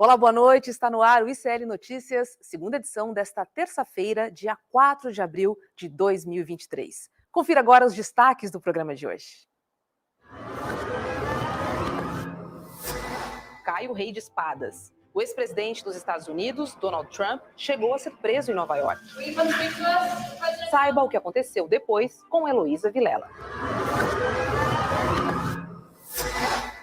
Olá, boa noite. Está no ar o ICL Notícias, segunda edição desta terça-feira, dia 4 de abril de 2023. Confira agora os destaques do programa de hoje. Cai o rei de espadas. O ex-presidente dos Estados Unidos, Donald Trump, chegou a ser preso em Nova York. Saiba o que aconteceu depois com Heloísa Vilela.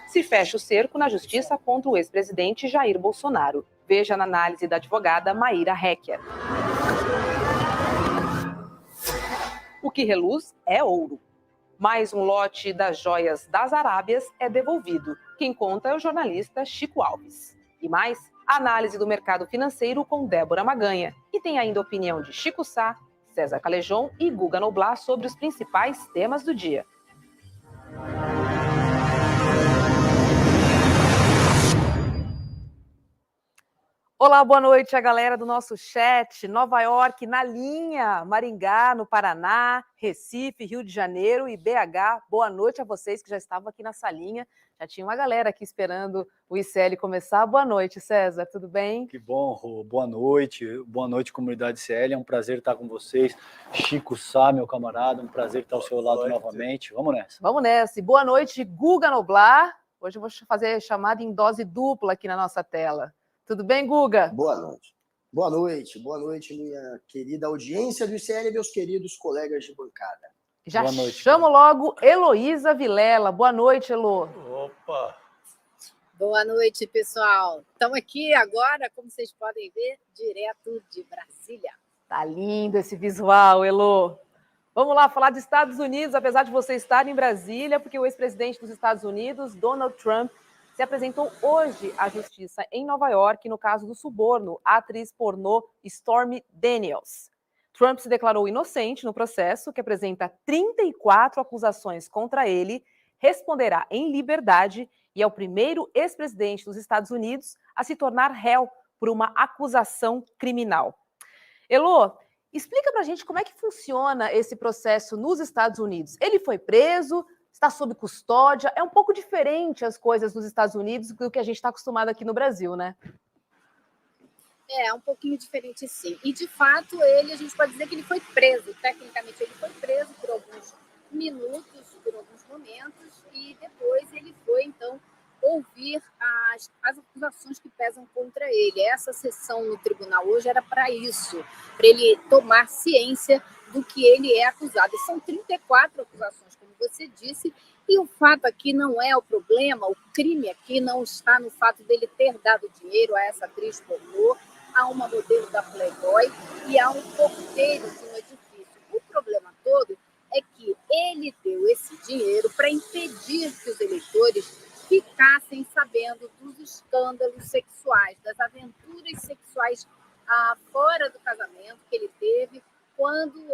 Se fecha o cerco na justiça contra o ex-presidente Jair Bolsonaro. Veja na análise da advogada Maíra Hecker. O que reluz é ouro. Mais um lote das joias das Arábias é devolvido. Quem conta é o jornalista Chico Alves. E mais, a análise do mercado financeiro com Débora Maganha. E tem ainda a opinião de Chico Sá, César Calejon e Guga Noblar sobre os principais temas do dia. Olá, boa noite a galera do nosso chat. Nova York na linha, Maringá no Paraná, Recife, Rio de Janeiro e BH. Boa noite a vocês que já estavam aqui na salinha. Já tinha uma galera aqui esperando o ICL começar. Boa noite, César, tudo bem? Que bom, Rô. Boa noite, comunidade ICL. É um prazer estar com vocês. Chico Sá, meu camarada, um prazer estar ao seu lado novamente. Vamos nessa. Vamos nessa. E boa noite, Guga Noblar. Hoje eu vou fazer chamada em dose dupla aqui na nossa tela. Tudo bem, Guga? Boa noite, minha querida audiência do ICL e meus queridos colegas de bancada. Já chamo logo Heloísa Vilela. Boa noite, Elo. Opa! Boa noite, pessoal. Estamos aqui agora, como vocês podem ver, direto de Brasília. Tá lindo esse visual, Elo. Vamos lá falar dos Estados Unidos, apesar de você estar em Brasília, porque o ex-presidente dos Estados Unidos, Donald Trump, se apresentou hoje à justiça em Nova York no caso do suborno à atriz pornô Stormy Daniels. Trump se declarou inocente no processo, que apresenta 34 acusações contra ele, responderá em liberdade e é o primeiro ex-presidente dos Estados Unidos a se tornar réu por uma acusação criminal. Elo, explica pra gente como é que funciona esse processo nos Estados Unidos. Ele foi preso, está sob custódia, é um pouco diferente as coisas nos Estados Unidos do que a gente está acostumado aqui no Brasil, né? É um pouquinho diferente, sim. E, de fato, a gente pode dizer que ele foi preso. Tecnicamente, ele foi preso por alguns minutos, por alguns momentos, e depois ele foi, então, ouvir as acusações que pesam contra ele. Essa sessão no tribunal hoje era para isso, para ele tomar ciência do que ele é acusado. E são 34 acusações, como você disse, e o fato aqui não é o problema, o crime aqui não está no fato dele ter dado dinheiro a essa atriz pornô, a uma modelo da Playboy e a um porteiro de um edifício. O problema todo é que ele deu esse dinheiro para impedir que os eleitores ficassem sabendo dos escândalos sexuais, das aventuras sexuais fora do casamento que ele teve quando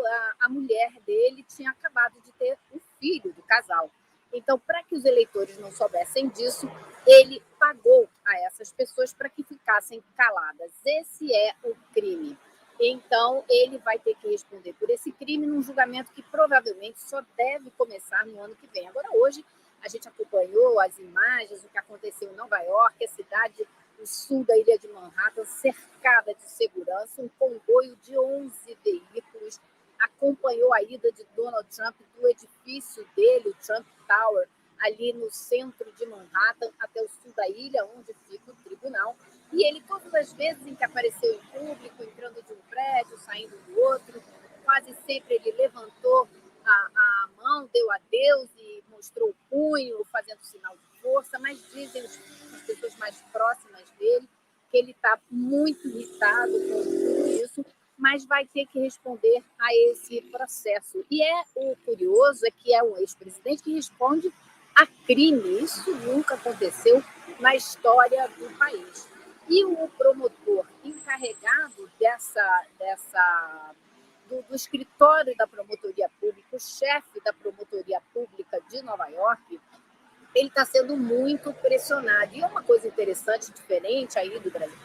a mulher dele tinha acabado de ter um filho do casal. Então, para que os eleitores não soubessem disso, ele pagou a essas pessoas para que ficassem caladas. Esse é o crime. Então, ele vai ter que responder por esse crime num julgamento que provavelmente só deve começar no ano que vem. Agora, hoje, a gente acompanhou as imagens, o que aconteceu em Nova York, a cidade do sul da ilha de Manhattan, cercada de segurança, um comboio de 11 veículos acompanhou a ida de Donald Trump do edifício dele, o Trump Tower, ali no centro de Manhattan, até o sul da ilha, onde fica o tribunal. E ele, todas as vezes em que apareceu em público, entrando de um prédio, saindo do outro, quase sempre ele levantou a mão, deu adeus e mostrou o punho, fazendo sinal de força, mas dizem as pessoas mais próximas dele que ele está muito irritado com tudo isso, mas vai ter que responder a esse processo. E o curioso é que é um ex-presidente que responde a crime. Isso nunca aconteceu na história do país. E o promotor encarregado do escritório da promotoria pública, o chefe da promotoria pública de Nova York, ele está sendo muito pressionado. E uma coisa interessante, diferente aí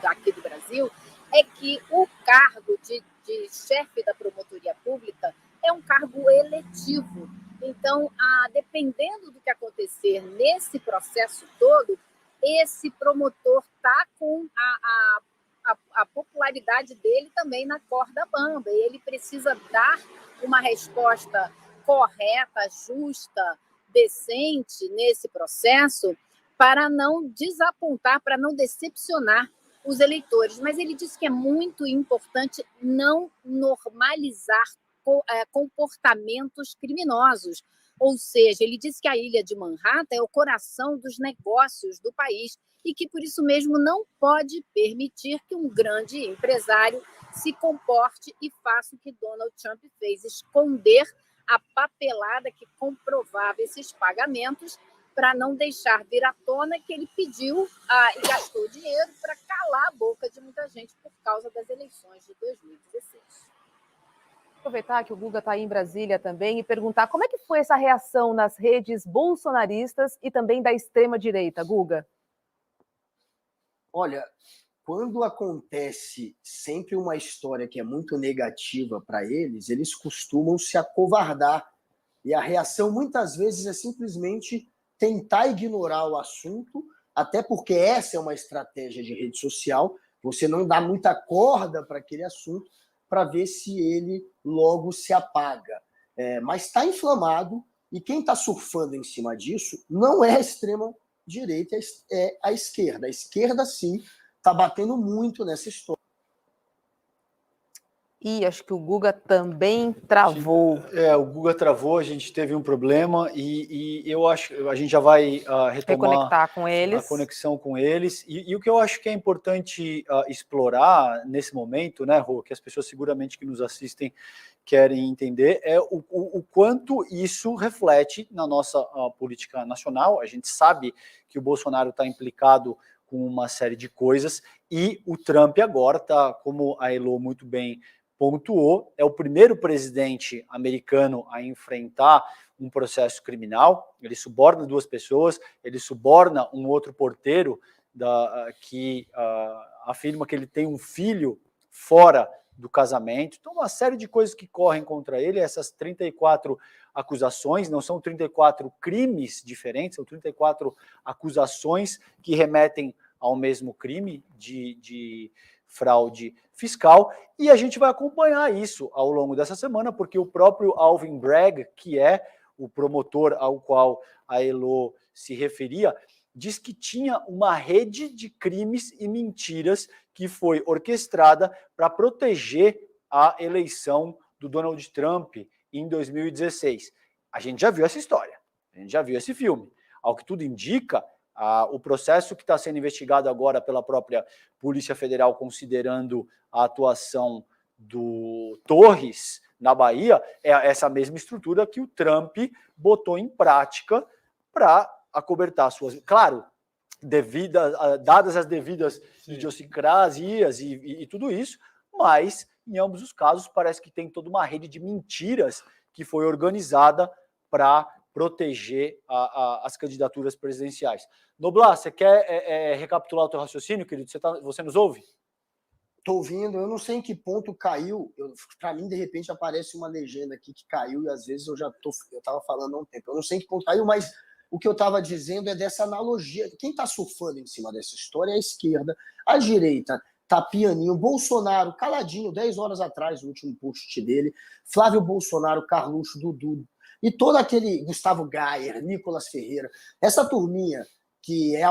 aqui do Brasil, é que o cargo de chefe da promotoria pública é um cargo eletivo. Então, dependendo do que acontecer nesse processo todo, esse promotor está com a popularidade dele também na corda bamba, e ele precisa dar uma resposta correta, justa, decente nesse processo para não desapontar, para não decepcionar os eleitores. Mas ele disse que é muito importante não normalizar comportamentos criminosos. Ou seja, ele disse que a ilha de Manhattan é o coração dos negócios do país e que, por isso mesmo, não pode permitir que um grande empresário se comporte e faça o que Donald Trump fez, esconder a papelada que comprovava esses pagamentos para não deixar vir à tona que ele pediu e gastou dinheiro para calar a boca de muita gente por causa das eleições de 2016. Aproveitar que o Guga está aí em Brasília também e perguntar como é que foi essa reação nas redes bolsonaristas e também da extrema-direita, Guga? Olha, quando acontece sempre uma história que é muito negativa para eles, eles costumam se acovardar. E a reação, muitas vezes, é simplesmente tentar ignorar o assunto, até porque essa é uma estratégia de rede social, você não dá muita corda para aquele assunto para ver se ele logo se apaga. Mas está inflamado, e quem está surfando em cima disso não é a extrema-direita, é a esquerda. A esquerda, sim, está batendo muito nessa história. E acho que o Guga também travou. O Guga travou, a gente teve um problema e eu acho que a gente já vai retomar com eles. A conexão com eles. E o que eu acho que é importante explorar nesse momento, né, Rô, que as pessoas seguramente que nos assistem querem entender, é o quanto isso reflete na nossa política nacional. A gente sabe que o Bolsonaro está implicado com uma série de coisas e o Trump agora está, como a Elo muito bem pontuou, é o primeiro presidente americano a enfrentar um processo criminal. Ele suborna 2 pessoas, ele suborna um outro porteiro que afirma que ele tem um filho fora do casamento. Então, uma série de coisas que correm contra ele, essas 34 acusações, não são 34 crimes diferentes, são 34 acusações que remetem ao mesmo crime de fraude fiscal, e a gente vai acompanhar isso ao longo dessa semana, porque o próprio Alvin Bragg, que é o promotor ao qual a Elo se referia, diz que tinha uma rede de crimes e mentiras que foi orquestrada para proteger a eleição do Donald Trump em 2016. A gente já viu essa história, a gente já viu esse filme. Ao que tudo indica, o processo que está sendo investigado agora pela própria Polícia Federal, considerando a atuação do Torres na Bahia, é essa mesma estrutura que o Trump botou em prática para acobertar suas... Claro, dadas as devidas idiosincrasias e tudo isso, mas, em ambos os casos, parece que tem toda uma rede de mentiras que foi organizada para proteger as candidaturas presidenciais. Noblar, você quer recapitular o teu raciocínio, querido? Você nos ouve? Estou ouvindo, eu não sei em que ponto caiu. Para mim, de repente, aparece uma legenda aqui que caiu e às vezes eu estava falando há um tempo. Eu não sei em que ponto caiu, mas o que eu estava dizendo é dessa analogia. Quem está surfando em cima dessa história é a esquerda. A direita tá pianinho. Bolsonaro, caladinho, 10 horas atrás, o último post dele. Flávio Bolsonaro, Carluxo, Dudu. E todo aquele Gustavo Gayer, Nicolas Ferreira, essa turminha que é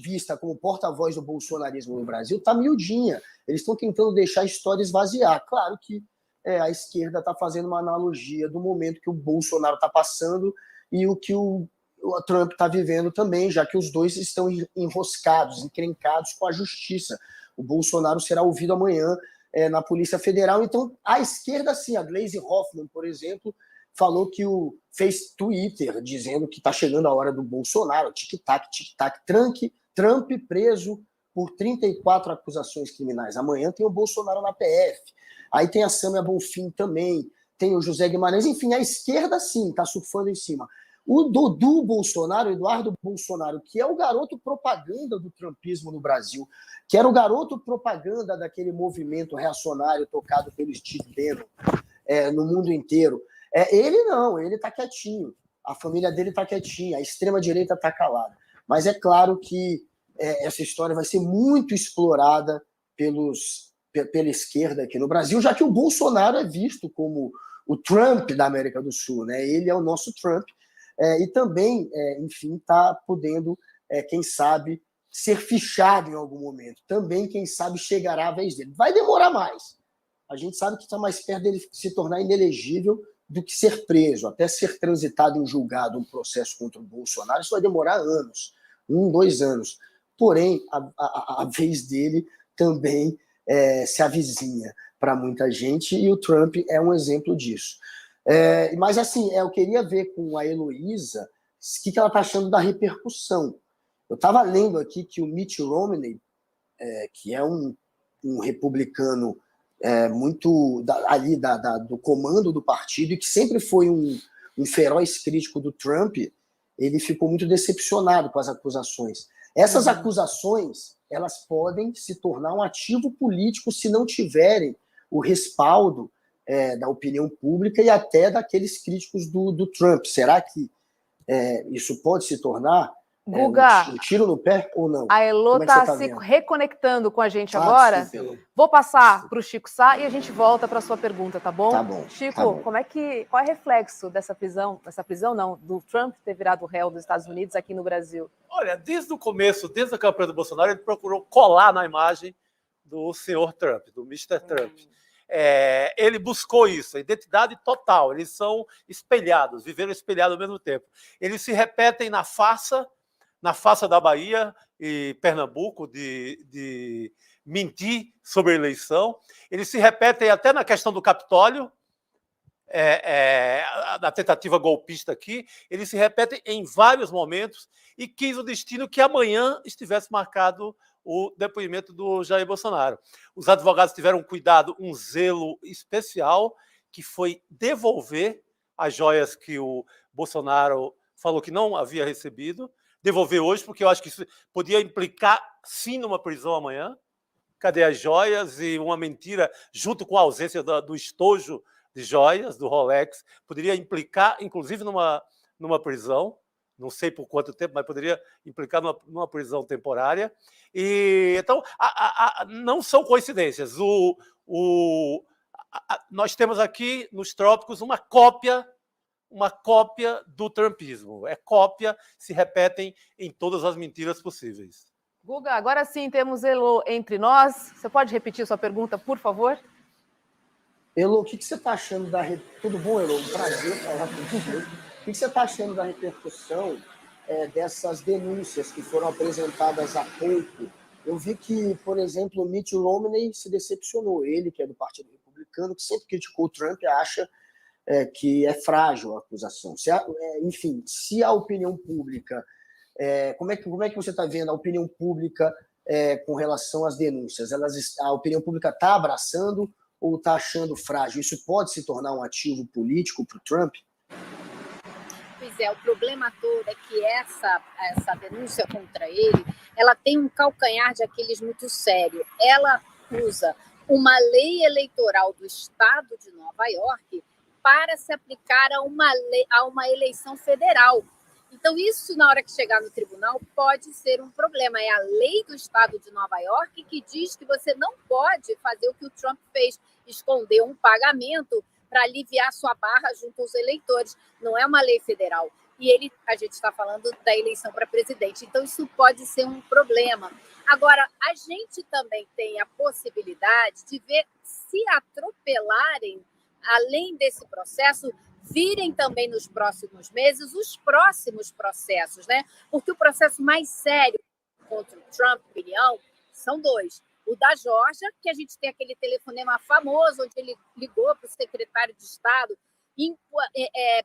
vista como porta-voz do bolsonarismo no Brasil, está miudinha. Eles estão tentando deixar a história esvaziar. Claro que a esquerda está fazendo uma analogia do momento que o Bolsonaro está passando e o que o Trump está vivendo também, já que os dois estão enroscados, encrencados com a justiça. O Bolsonaro será ouvido amanhã na Polícia Federal. Então, a esquerda, sim, a Gleisi Hoffmann, por exemplo, falou que fez Twitter dizendo que está chegando a hora do Bolsonaro, tic-tac, tic-tac, Trump preso por 34 acusações criminais. Amanhã tem o Bolsonaro na PF. Aí tem a Sâmia Bonfim também, tem o José Guimarães. Enfim, a esquerda, sim, está surfando em cima. O Dudu Bolsonaro, Eduardo Bolsonaro, que é o garoto propaganda do trumpismo no Brasil, que era o garoto propaganda daquele movimento reacionário tocado pelo Steve Bannon no mundo inteiro. Ele não, ele está quietinho, a família dele está quietinha, a extrema-direita está calada. Mas é claro que essa história vai ser muito explorada pela esquerda aqui no Brasil, já que o Bolsonaro é visto como o Trump da América do Sul, né? Ele é o nosso Trump, e também, enfim, está podendo, quem sabe, ser fichado em algum momento. Também, quem sabe, chegará a vez dele. Vai demorar mais. A gente sabe que está mais perto dele se tornar inelegível do que ser preso. Até ser transitado em julgado um processo contra o Bolsonaro, isso vai demorar anos, 1, 2 anos. Porém, a vez dele também se avizinha para muita gente, e o Trump é um exemplo disso. Mas, assim, eu queria ver com a Heloísa o que ela está achando da repercussão. Eu estava lendo aqui que o Mitt Romney, que é um republicano muito ali do comando do partido, e que sempre foi um feroz crítico do Trump, ele ficou muito decepcionado com as acusações. Essas acusações, elas podem se tornar um ativo político se não tiverem o respaldo da opinião pública e até daqueles críticos do Trump. Será que isso pode se tornar Guga, um tiro no pé ou não? a Elo está se reconectando com a gente agora. Sim, vou passar para o Chico Sá e a gente volta para a sua pergunta, tá bom? Tá bom. Chico, tá bom. Qual é o reflexo dessa prisão não, do Trump ter virado réu dos Estados Unidos aqui no Brasil? Olha, desde o começo, desde a campanha do Bolsonaro, ele procurou colar na imagem do senhor Trump, do Mr. Trump. Ele buscou isso, a identidade total. Eles são espelhados, viveram espelhados ao mesmo tempo. Eles se repetem na farsa da Bahia e Pernambuco de mentir sobre a eleição. Eles se repetem até na questão do Capitólio, da tentativa golpista aqui. Eles se repetem em vários momentos e quis o destino que amanhã estivesse marcado o depoimento do Jair Bolsonaro. Os advogados tiveram cuidado, um zelo especial, que foi devolver as joias que o Bolsonaro falou que não havia recebido, devolver hoje, porque eu acho que isso podia implicar, sim, numa prisão amanhã. Cadê as joias? E uma mentira, junto com a ausência do estojo de joias, do Rolex, poderia implicar, inclusive, numa prisão. Não sei por quanto tempo, mas poderia implicar numa prisão temporária. Então, não são coincidências. Nós temos aqui, nos trópicos, uma cópia do trumpismo. Cópia, se repetem em todas as mentiras possíveis. Guga, agora sim temos Elo entre nós. Você pode repetir sua pergunta, por favor? Elo, o que você está achando da... Tudo bom, Elo? Um prazer falar com você. O que você está achando da repercussão dessas denúncias que foram apresentadas há pouco? Eu vi que, por exemplo, o Mitt Romney se decepcionou. Ele, que é do Partido Republicano, que sempre criticou o Trump, acha que é frágil a acusação. Enfim, se a opinião pública... como é que você está vendo a opinião pública com relação às denúncias? A opinião pública está abraçando ou está achando frágil? Isso pode se tornar um ativo político para o Trump? Pois o problema todo é que essa denúncia contra ele, ela tem um calcanhar de Aquiles muito sério. Ela usa uma lei eleitoral do estado de Nova York para se aplicar a uma eleição federal. Então, isso, na hora que chegar no tribunal, pode ser um problema. É a lei do estado de Nova York que diz que você não pode fazer o que o Trump fez, esconder um pagamento para aliviar sua barra junto aos eleitores. Não é uma lei federal. E a gente está falando da eleição para presidente. Então, isso pode ser um problema. Agora, a gente também tem a possibilidade de ver se atropelarem, além desse processo, virem também nos próximos meses os próximos processos, né? Porque o processo mais sério contra o Trump, opinião, são 2. O da Geórgia, que a gente tem aquele telefonema famoso, onde ele ligou para o secretário de Estado,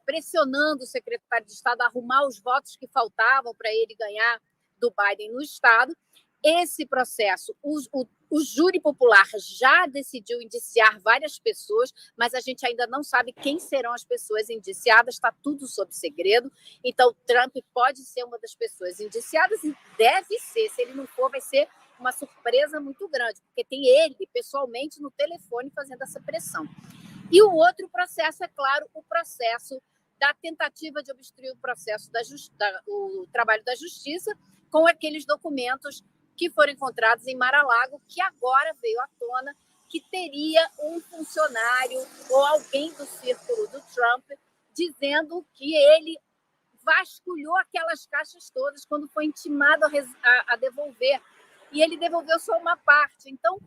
pressionando o secretário de Estado a arrumar os votos que faltavam para ele ganhar do Biden no Estado. Esse processo, o júri popular já decidiu indiciar várias pessoas, mas a gente ainda não sabe quem serão as pessoas indiciadas, está tudo sob segredo. Então, Trump pode ser uma das pessoas indiciadas e deve ser. Se ele não for, vai ser uma surpresa muito grande, porque tem ele, pessoalmente, no telefone fazendo essa pressão. E o outro processo, é claro, o processo da tentativa de obstruir o processo o trabalho da justiça com aqueles documentos que foram encontrados em Mar-a-Lago, que agora veio à tona que teria um funcionário ou alguém do círculo do Trump dizendo que ele vasculhou aquelas caixas todas quando foi intimado a devolver. E ele devolveu só uma parte. Então,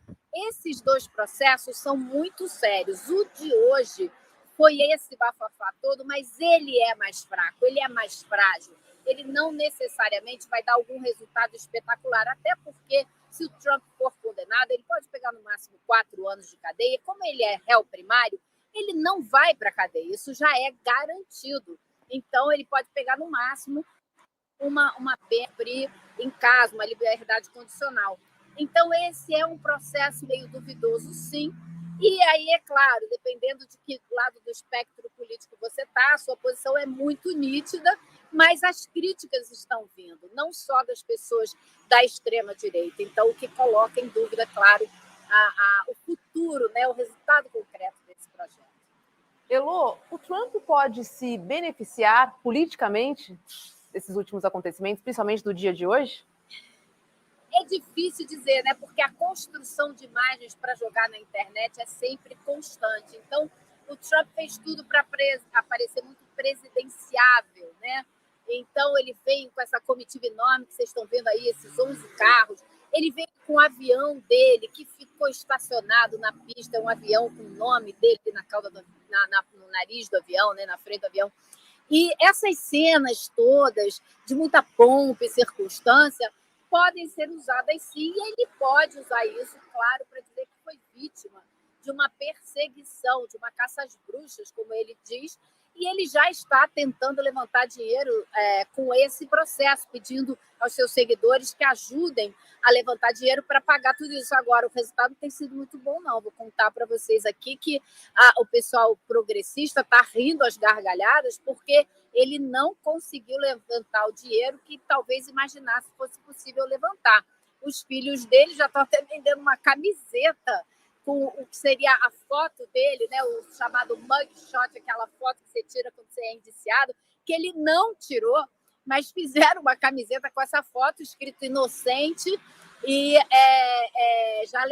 esses dois processos são muito sérios. O de hoje foi esse bafafá todo, mas ele é mais fraco, ele é mais frágil. Ele não necessariamente vai dar algum resultado espetacular, até porque se o Trump for condenado, ele pode pegar no máximo 4 anos de cadeia. Como ele é réu primário, ele não vai para a cadeia, isso já é garantido. Então, ele pode pegar no máximo uma pena em casa, uma liberdade condicional. Então, esse é um processo meio duvidoso, sim. E aí, é claro, dependendo de que lado do espectro político você está, a sua posição é muito nítida, mas as críticas estão vindo, não só das pessoas da extrema-direita. Então, o que coloca em dúvida, claro, o futuro, né, o resultado concreto desse projeto. Elô, o Trump pode se beneficiar politicamente desses últimos acontecimentos, principalmente do dia de hoje? É difícil dizer, né? Porque a construção de imagens para jogar na internet é sempre constante. Então, o Trump fez tudo para aparecer muito presidenciável, né? Então, ele veio com essa comitiva enorme que vocês estão vendo aí, esses 11 carros. Ele veio com o avião dele, que ficou estacionado na pista, um avião com o nome dele na cauda no nariz do avião, né? Na frente do avião. E essas cenas todas, de muita pompa e circunstância, podem ser usadas sim, e ele pode usar isso, claro, para dizer que foi vítima de uma perseguição, de uma caça às bruxas, como ele diz, e ele já está tentando levantar dinheiro com esse processo, pedindo aos seus seguidores que ajudem a levantar dinheiro para pagar tudo isso. Agora, o resultado não tem sido muito bom, não. Vou contar para vocês aqui que o pessoal progressista está rindo às gargalhadas porque ele não conseguiu levantar o dinheiro que talvez imaginasse fosse possível levantar. Os filhos dele já estão até vendendo uma camiseta com o que seria a foto dele, né, o chamado mugshot, aquela foto que você tira quando você é indiciado, que ele não tirou, mas fizeram uma camiseta com essa foto, escrito inocente, e já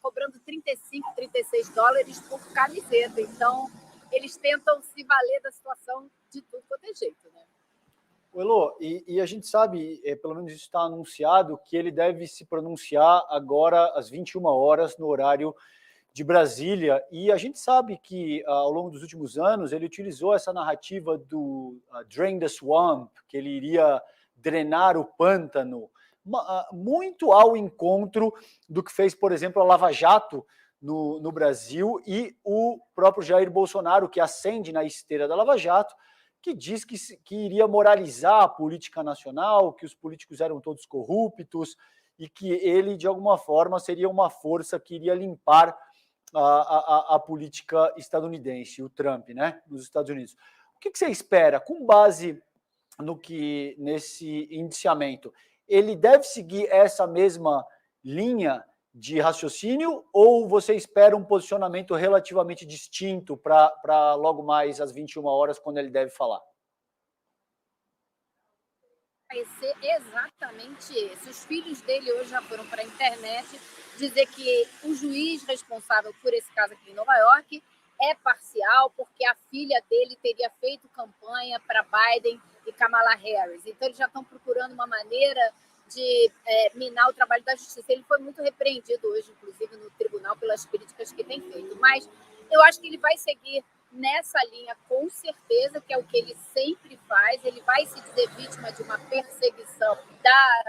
cobrando $36 por camiseta. Então, eles tentam se valer da situação de tudo quanto é jeito, né? Elô, e a gente sabe, pelo menos isso está anunciado, que ele deve se pronunciar agora às 21 horas no horário de Brasília, e a gente sabe que ao longo dos últimos anos ele utilizou essa narrativa do Drain the Swamp, que ele iria drenar o pântano, muito ao encontro do que fez, por exemplo, a Lava Jato no Brasil, e o próprio Jair Bolsonaro, que ascende na esteira da Lava Jato, que diz que iria moralizar a política nacional, que os políticos eram todos corruptos e que ele, de alguma forma, seria uma força que iria limpar a política estadunidense, o Trump, né, nos Estados Unidos. O que você espera, com base nesse indiciamento? Ele deve seguir essa mesma linha de raciocínio ou você espera um posicionamento relativamente distinto para logo mais às 21 horas, quando ele deve falar? Vai ser exatamente esse. Os filhos dele hoje já foram para a internet dizer que o juiz responsável por esse caso aqui em Nova York é parcial, porque a filha dele teria feito campanha para Biden e Kamala Harris. Então, eles já estão procurando uma maneira de minar o trabalho da justiça. Ele foi muito repreendido hoje, inclusive, no tribunal, pelas críticas que tem feito. Mas eu acho que ele vai seguir nessa linha, com certeza, que é o que ele sempre faz. Ele vai se dizer vítima de uma perseguição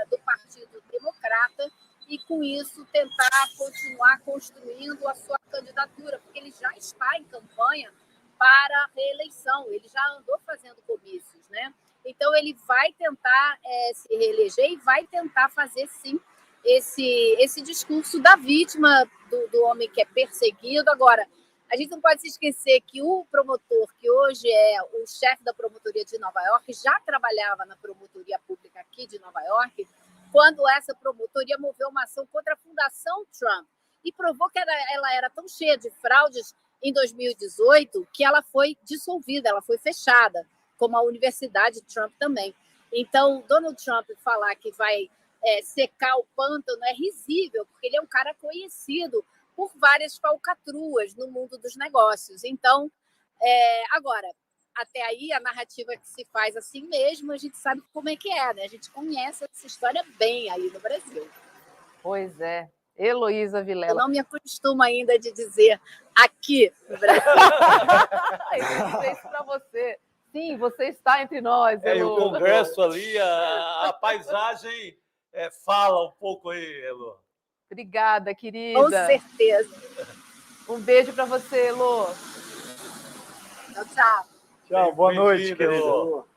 do Partido Democrata e, com isso, tentar continuar construindo a sua candidatura, porque ele já está em campanha para a reeleição. Ele já andou fazendo comícios, né? Então, ele vai tentar se reeleger e vai tentar fazer, sim, esse discurso da vítima, do homem que é perseguido. Agora, a gente não pode se esquecer que o promotor, que hoje é o chefe da promotoria de Nova York, já trabalhava na promotoria pública aqui de Nova York, quando essa promotoria moveu uma ação contra a Fundação Trump e provou que ela era tão cheia de fraudes em 2018 que ela foi dissolvida, ela foi fechada, como a Universidade Trump também. Então, Donald Trump falar que vai secar o pântano é risível, porque ele é um cara conhecido por várias falcatruas no mundo dos negócios. Então, agora, até aí, a narrativa que se faz assim mesmo, a gente sabe como é que é, né? A gente conhece essa história bem aí no Brasil. Pois é. Heloísa Vilela. Eu não me acostumo ainda de dizer aqui no Brasil. Eu vou dizer isso para você. Sim, você está entre nós, Elo. O Congresso ali, a paisagem fala um pouco aí, Elo. Obrigada, querida. Com certeza. Um beijo para você, Elo. Tchau. Tchau, boa noite, querido.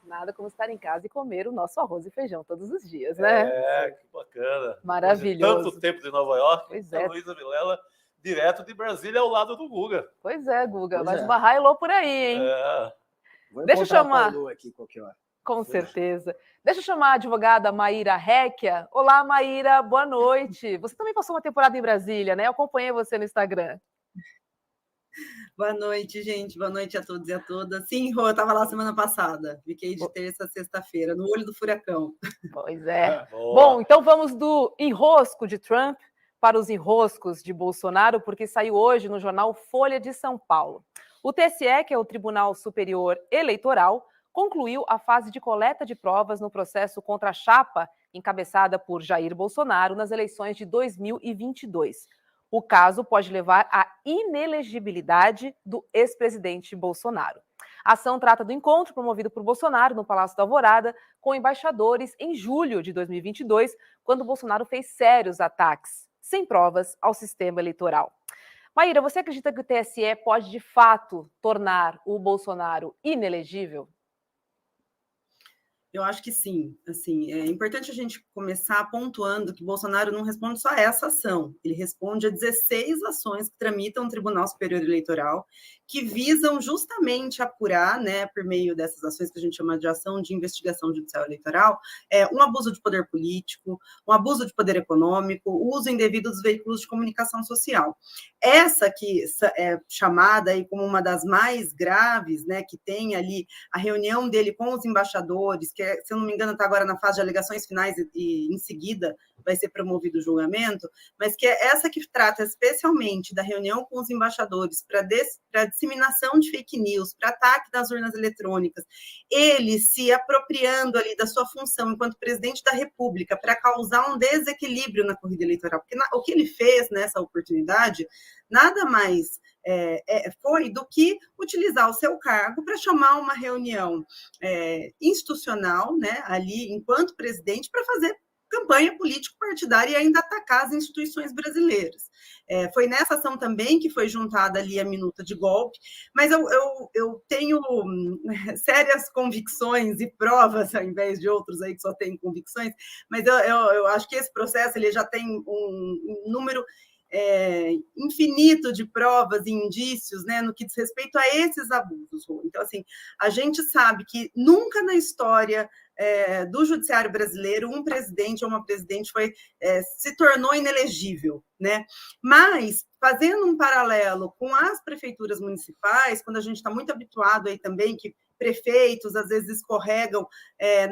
Nada como estar em casa e comer o nosso arroz e feijão todos os dias, né? Que bacana. Maravilhoso. Tanto tempo de Nova York, pois a Heloísa Vilela, direto de Brasília, ao lado do Guga. Pois é, Guga. Vai é. esbarrar Elô por aí, hein? Vou Deixa eu chamar. com a Elô aqui qualquer hora. Com certeza. Deixa eu chamar a advogada Maíra Réquia. Olá, Maíra, boa noite. Você também passou uma temporada em Brasília, né? Eu acompanhei você no Instagram. Boa noite, gente. Boa noite a todos e a todas. Sim, Rô, eu estava lá semana passada. Fiquei de terça a sexta-feira, no olho do furacão. Pois é. Bom, então vamos do enrosco de Trump para os enroscos de Bolsonaro, porque saiu hoje no jornal Folha de São Paulo. O TSE, que é o Tribunal Superior Eleitoral, concluiu a fase de coleta de provas no processo contra a chapa encabeçada por Jair Bolsonaro nas eleições de 2022. O caso pode levar à inelegibilidade do ex-presidente Bolsonaro. A ação trata do encontro promovido por Bolsonaro no Palácio da Alvorada com embaixadores em julho de 2022, quando Bolsonaro fez sérios ataques, sem provas, ao sistema eleitoral. Maíra, você acredita que o TSE pode, de fato, tornar o Bolsonaro inelegível? Eu acho que sim. Assim, é importante a gente começar pontuando que Bolsonaro não responde só a essa ação. Ele responde a 16 ações que tramitam o Tribunal Superior Eleitoral, que visam justamente apurar, né, por meio dessas ações que a gente chama de ação de investigação judicial eleitoral, um abuso de poder político, um abuso de poder econômico, o uso indevido dos veículos de comunicação social. Essa que é chamada aí como uma das mais graves, né, que tem ali a reunião dele com os embaixadores, que, se eu não me engano, está agora na fase de alegações finais e em seguida vai ser promovido o julgamento, mas que é essa que trata especialmente da reunião com os embaixadores para disseminação de fake news, para ataque das urnas eletrônicas, ele se apropriando ali da sua função enquanto presidente da República para causar um desequilíbrio na corrida eleitoral, porque o que ele fez nessa oportunidade nada mais foi do que utilizar o seu cargo para chamar uma reunião institucional, né, ali, enquanto presidente, para fazer campanha político-partidária e ainda atacar as instituições brasileiras. Foi nessa ação também que foi juntada ali a minuta de golpe, mas eu tenho sérias convicções e provas, ao invés de outros aí que só têm convicções, mas eu acho que esse processo ele já tem um número infinito de provas e indícios, né, no que diz respeito a esses abusos. Então, assim, a gente sabe que nunca na história do judiciário brasileiro um presidente ou uma presidente se tornou inelegível, né? Mas, fazendo um paralelo com as prefeituras municipais, quando a gente está muito habituado aí também que prefeitos às vezes escorregam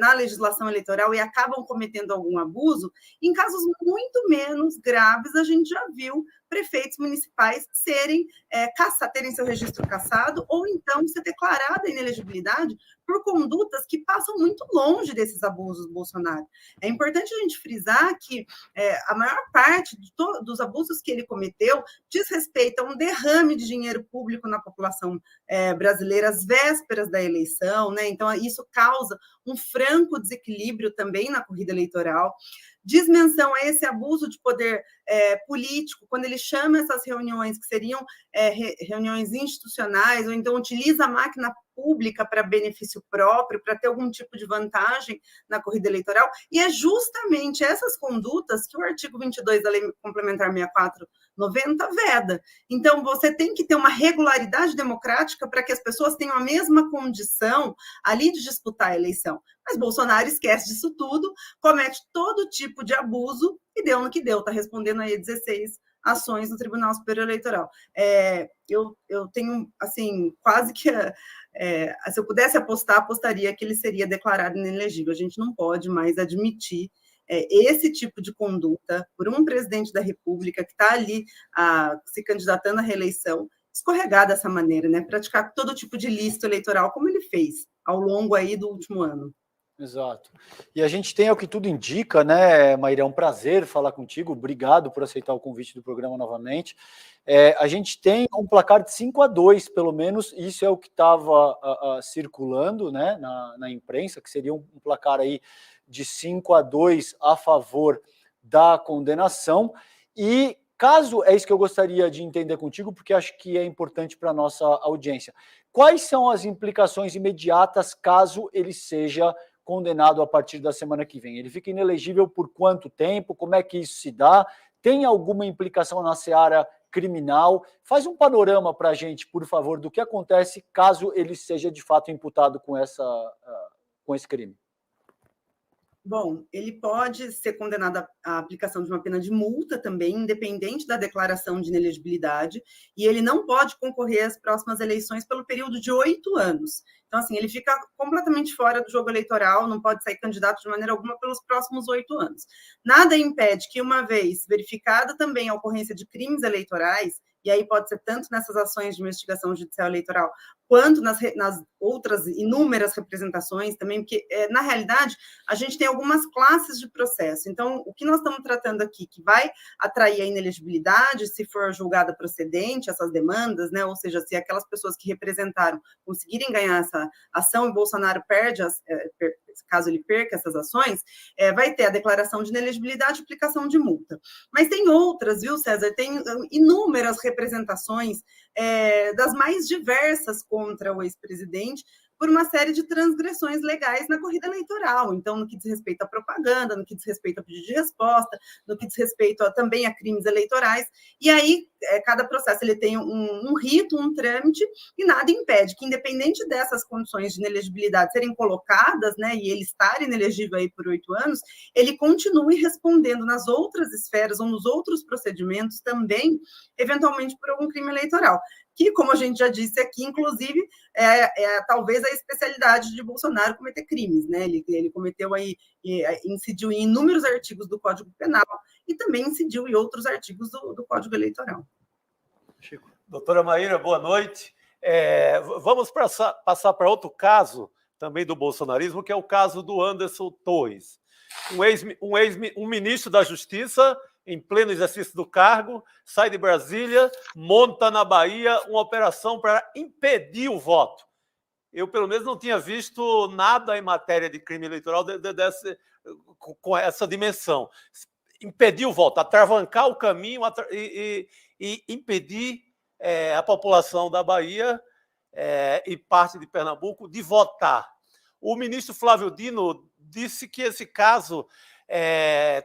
na legislação eleitoral e acabam cometendo algum abuso, em casos muito menos graves, a gente já viu prefeitos municipais terem seu registro cassado ou então ser declarada a inelegibilidade por condutas que passam muito longe desses abusos do Bolsonaro. É importante a gente frisar que a maior parte dos abusos que ele cometeu diz respeito a um derrame de dinheiro público na população brasileira às vésperas da eleição, né? Então, isso causa um franco desequilíbrio também na corrida eleitoral. Diz menção a esse abuso de poder político, quando ele chama essas reuniões que seriam reuniões institucionais, ou então utiliza a máquina pública para benefício próprio, para ter algum tipo de vantagem na corrida eleitoral, e é justamente essas condutas que o artigo 22 da Lei Complementar 6490 veda. Então, você tem que ter uma regularidade democrática para que as pessoas tenham a mesma condição ali de disputar a eleição. Mas Bolsonaro esquece disso tudo, comete todo tipo de abuso e deu no que deu, está respondendo aí 16 ações no Tribunal Superior Eleitoral. Eu tenho, assim, quase que... se eu pudesse apostar, apostaria que ele seria declarado inelegível. A gente não pode mais admitir esse tipo de conduta por um presidente da República que está ali se candidatando à reeleição, escorregar dessa maneira, né? Praticar todo tipo de ilícito eleitoral, como ele fez ao longo aí do último ano. Exato. E a gente tem, ao que tudo indica, né, Maíra, é um prazer falar contigo, obrigado por aceitar o convite do programa novamente. A gente tem um placar de 5-2, pelo menos, isso é o que estava circulando, né, na imprensa, que seria um placar aí de 5-2 a favor da condenação. E caso, é isso que eu gostaria de entender contigo, porque acho que é importante para a nossa audiência. Quais são as implicações imediatas caso ele seja condenado a partir da semana que vem? Ele fica inelegível por quanto tempo? Como é que isso se dá? Tem alguma implicação na seara criminal? Faz um panorama para a gente, por favor, do que acontece caso ele seja de fato imputado com esse crime. Bom, ele pode ser condenado à aplicação de uma pena de multa também, independente da declaração de inelegibilidade, e ele não pode concorrer às próximas eleições pelo período de 8 anos. Então, assim, ele fica completamente fora do jogo eleitoral, não pode sair candidato de maneira alguma pelos próximos 8 anos. Nada impede que, uma vez verificada também a ocorrência de crimes eleitorais, e aí pode ser tanto nessas ações de investigação judicial eleitoral, quanto nas outras inúmeras representações também, porque, na realidade, a gente tem algumas classes de processo. Então, o que nós estamos tratando aqui, que vai atrair a inelegibilidade, se for julgada procedente, essas demandas, né, ou seja, se aquelas pessoas que representaram conseguirem ganhar essa ação e Bolsonaro perde, caso ele perca essas ações, vai ter a declaração de inelegibilidade e aplicação de multa. Mas tem outras, viu, César? Tem inúmeras representações das mais diversas contra o ex-presidente por uma série de transgressões legais na corrida eleitoral. Então, no que diz respeito à propaganda, no que diz respeito a pedido de resposta, no que diz respeito também a crimes eleitorais. E aí, cada processo ele tem um rito, um trâmite, e nada impede que, independente dessas condições de inelegibilidade serem colocadas, né, e ele estar inelegível aí por 8 anos, ele continue respondendo nas outras esferas ou nos outros procedimentos também, eventualmente por algum crime eleitoral. Que, como a gente já disse aqui, inclusive, talvez a especialidade de Bolsonaro cometer crimes, né? Ele cometeu aí, incidiu em inúmeros artigos do Código Penal e também incidiu em outros artigos do Código Eleitoral. Chico. Doutora Maíra, boa noite. Vamos passar para outro caso também do bolsonarismo, que é o caso do Anderson Torres, um ministro da Justiça, em pleno exercício do cargo, sai de Brasília, monta na Bahia uma operação para impedir o voto. Eu, pelo menos, não tinha visto nada em matéria de crime eleitoral com essa dimensão. Impedir o voto, atravancar o caminho e impedir a população da Bahia e parte de Pernambuco de votar. O ministro Flávio Dino disse que esse caso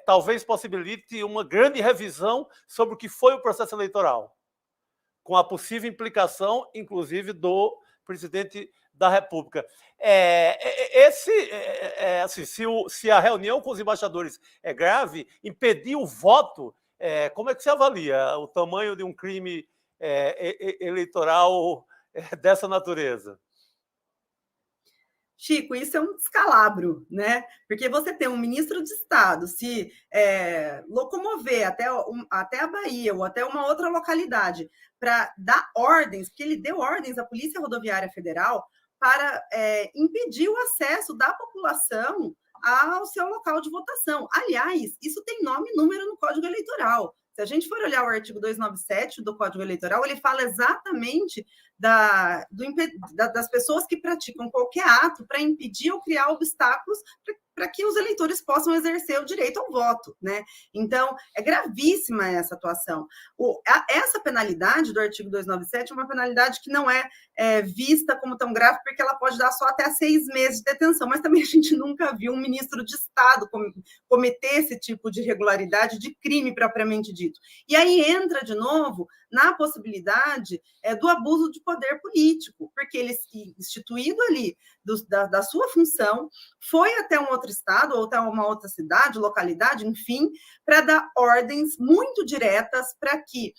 talvez possibilite uma grande revisão sobre o que foi o processo eleitoral, com a possível implicação, inclusive, do presidente da República. Assim, se a reunião com os embaixadores é grave, impedir o voto, como é que se avalia o tamanho de um crime eleitoral dessa natureza? Chico, isso é um descalabro, né? Porque você tem um ministro de Estado se locomover até a Bahia ou até uma outra localidade para dar ordens, porque ele deu ordens à Polícia Rodoviária Federal para impedir o acesso da população ao seu local de votação. Aliás, isso tem nome e número no Código Eleitoral. Se a gente for olhar o artigo 297 do Código Eleitoral, ele fala exatamente das pessoas que praticam qualquer ato para impedir ou criar obstáculos para que os eleitores possam exercer o direito ao voto, né? Então, é gravíssima essa atuação. Essa penalidade do artigo 297 é uma penalidade que não é vista como tão grave, porque ela pode dar só até 6 meses de detenção, mas também a gente nunca viu um ministro de Estado cometer esse tipo de irregularidade, de crime propriamente dito. E aí entra, de novo, na possibilidade do abuso de poder político, porque ele, instituído ali da sua função, foi até um outro estado, ou até uma outra cidade, localidade, enfim, para dar ordens muito diretas para que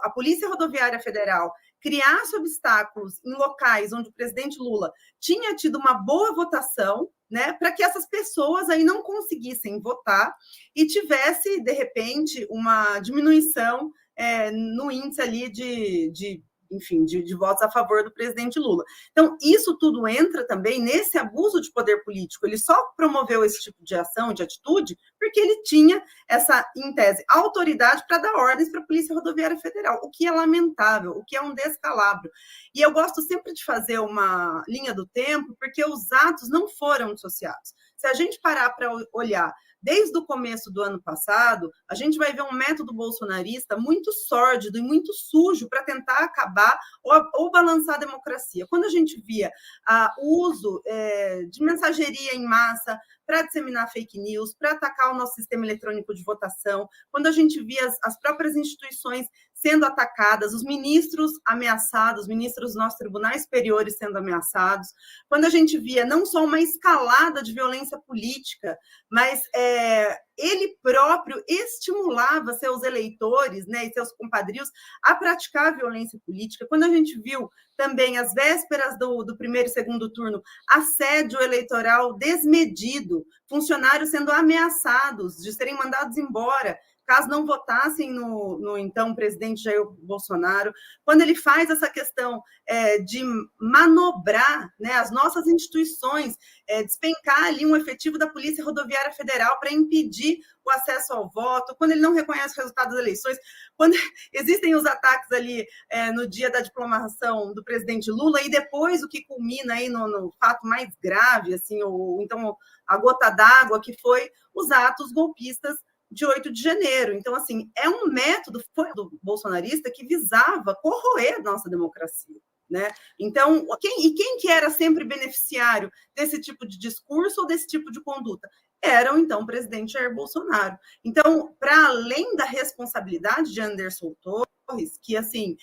a Polícia Rodoviária Federal criasse obstáculos em locais onde o presidente Lula tinha tido uma boa votação, né, para que essas pessoas aí não conseguissem votar e tivesse, de repente, uma diminuição no índice ali de votos a favor do presidente Lula. Então, isso tudo entra também nesse abuso de poder político. Ele só promoveu esse tipo de ação, de atitude, porque ele tinha essa, em tese, autoridade para dar ordens para a Polícia Rodoviária Federal, o que é lamentável, o que é um descalabro. E eu gosto sempre de fazer uma linha do tempo, porque os atos não foram dissociados. Se a gente parar para olhar desde o começo do ano passado, a gente vai ver um método bolsonarista muito sórdido e muito sujo para tentar acabar ou balançar a democracia. Quando a gente via o uso de mensageria em massa para disseminar fake news, para atacar o nosso sistema eletrônico de votação, quando a gente via as próprias instituições sendo atacadas, os ministros ameaçados, os ministros dos nossos tribunais superiores sendo ameaçados, quando a gente via não só uma escalada de violência política, mas ele próprio estimulava seus eleitores, né, e seus compadrios a praticar violência política. Quando a gente viu também, às vésperas do primeiro e segundo turno, assédio eleitoral desmedido, funcionários sendo ameaçados de serem mandados embora, caso não votassem no então presidente Jair Bolsonaro, quando ele faz essa questão de manobrar, né, as nossas instituições, despencar ali um efetivo da Polícia Rodoviária Federal para impedir o acesso ao voto, quando ele não reconhece o resultado das eleições, quando existem os ataques ali no dia da diplomação do presidente Lula, e depois o que culmina aí no fato mais grave, assim, ou então a gota d'água, que foi os atos golpistas de 8 de janeiro. Então, assim, é um método do bolsonarista que visava corroer a nossa democracia, né? Então, quem que era sempre beneficiário desse tipo de discurso ou desse tipo de conduta? Era, então, o presidente Jair Bolsonaro. Então, para além da responsabilidade de Anderson Torres, que, assim,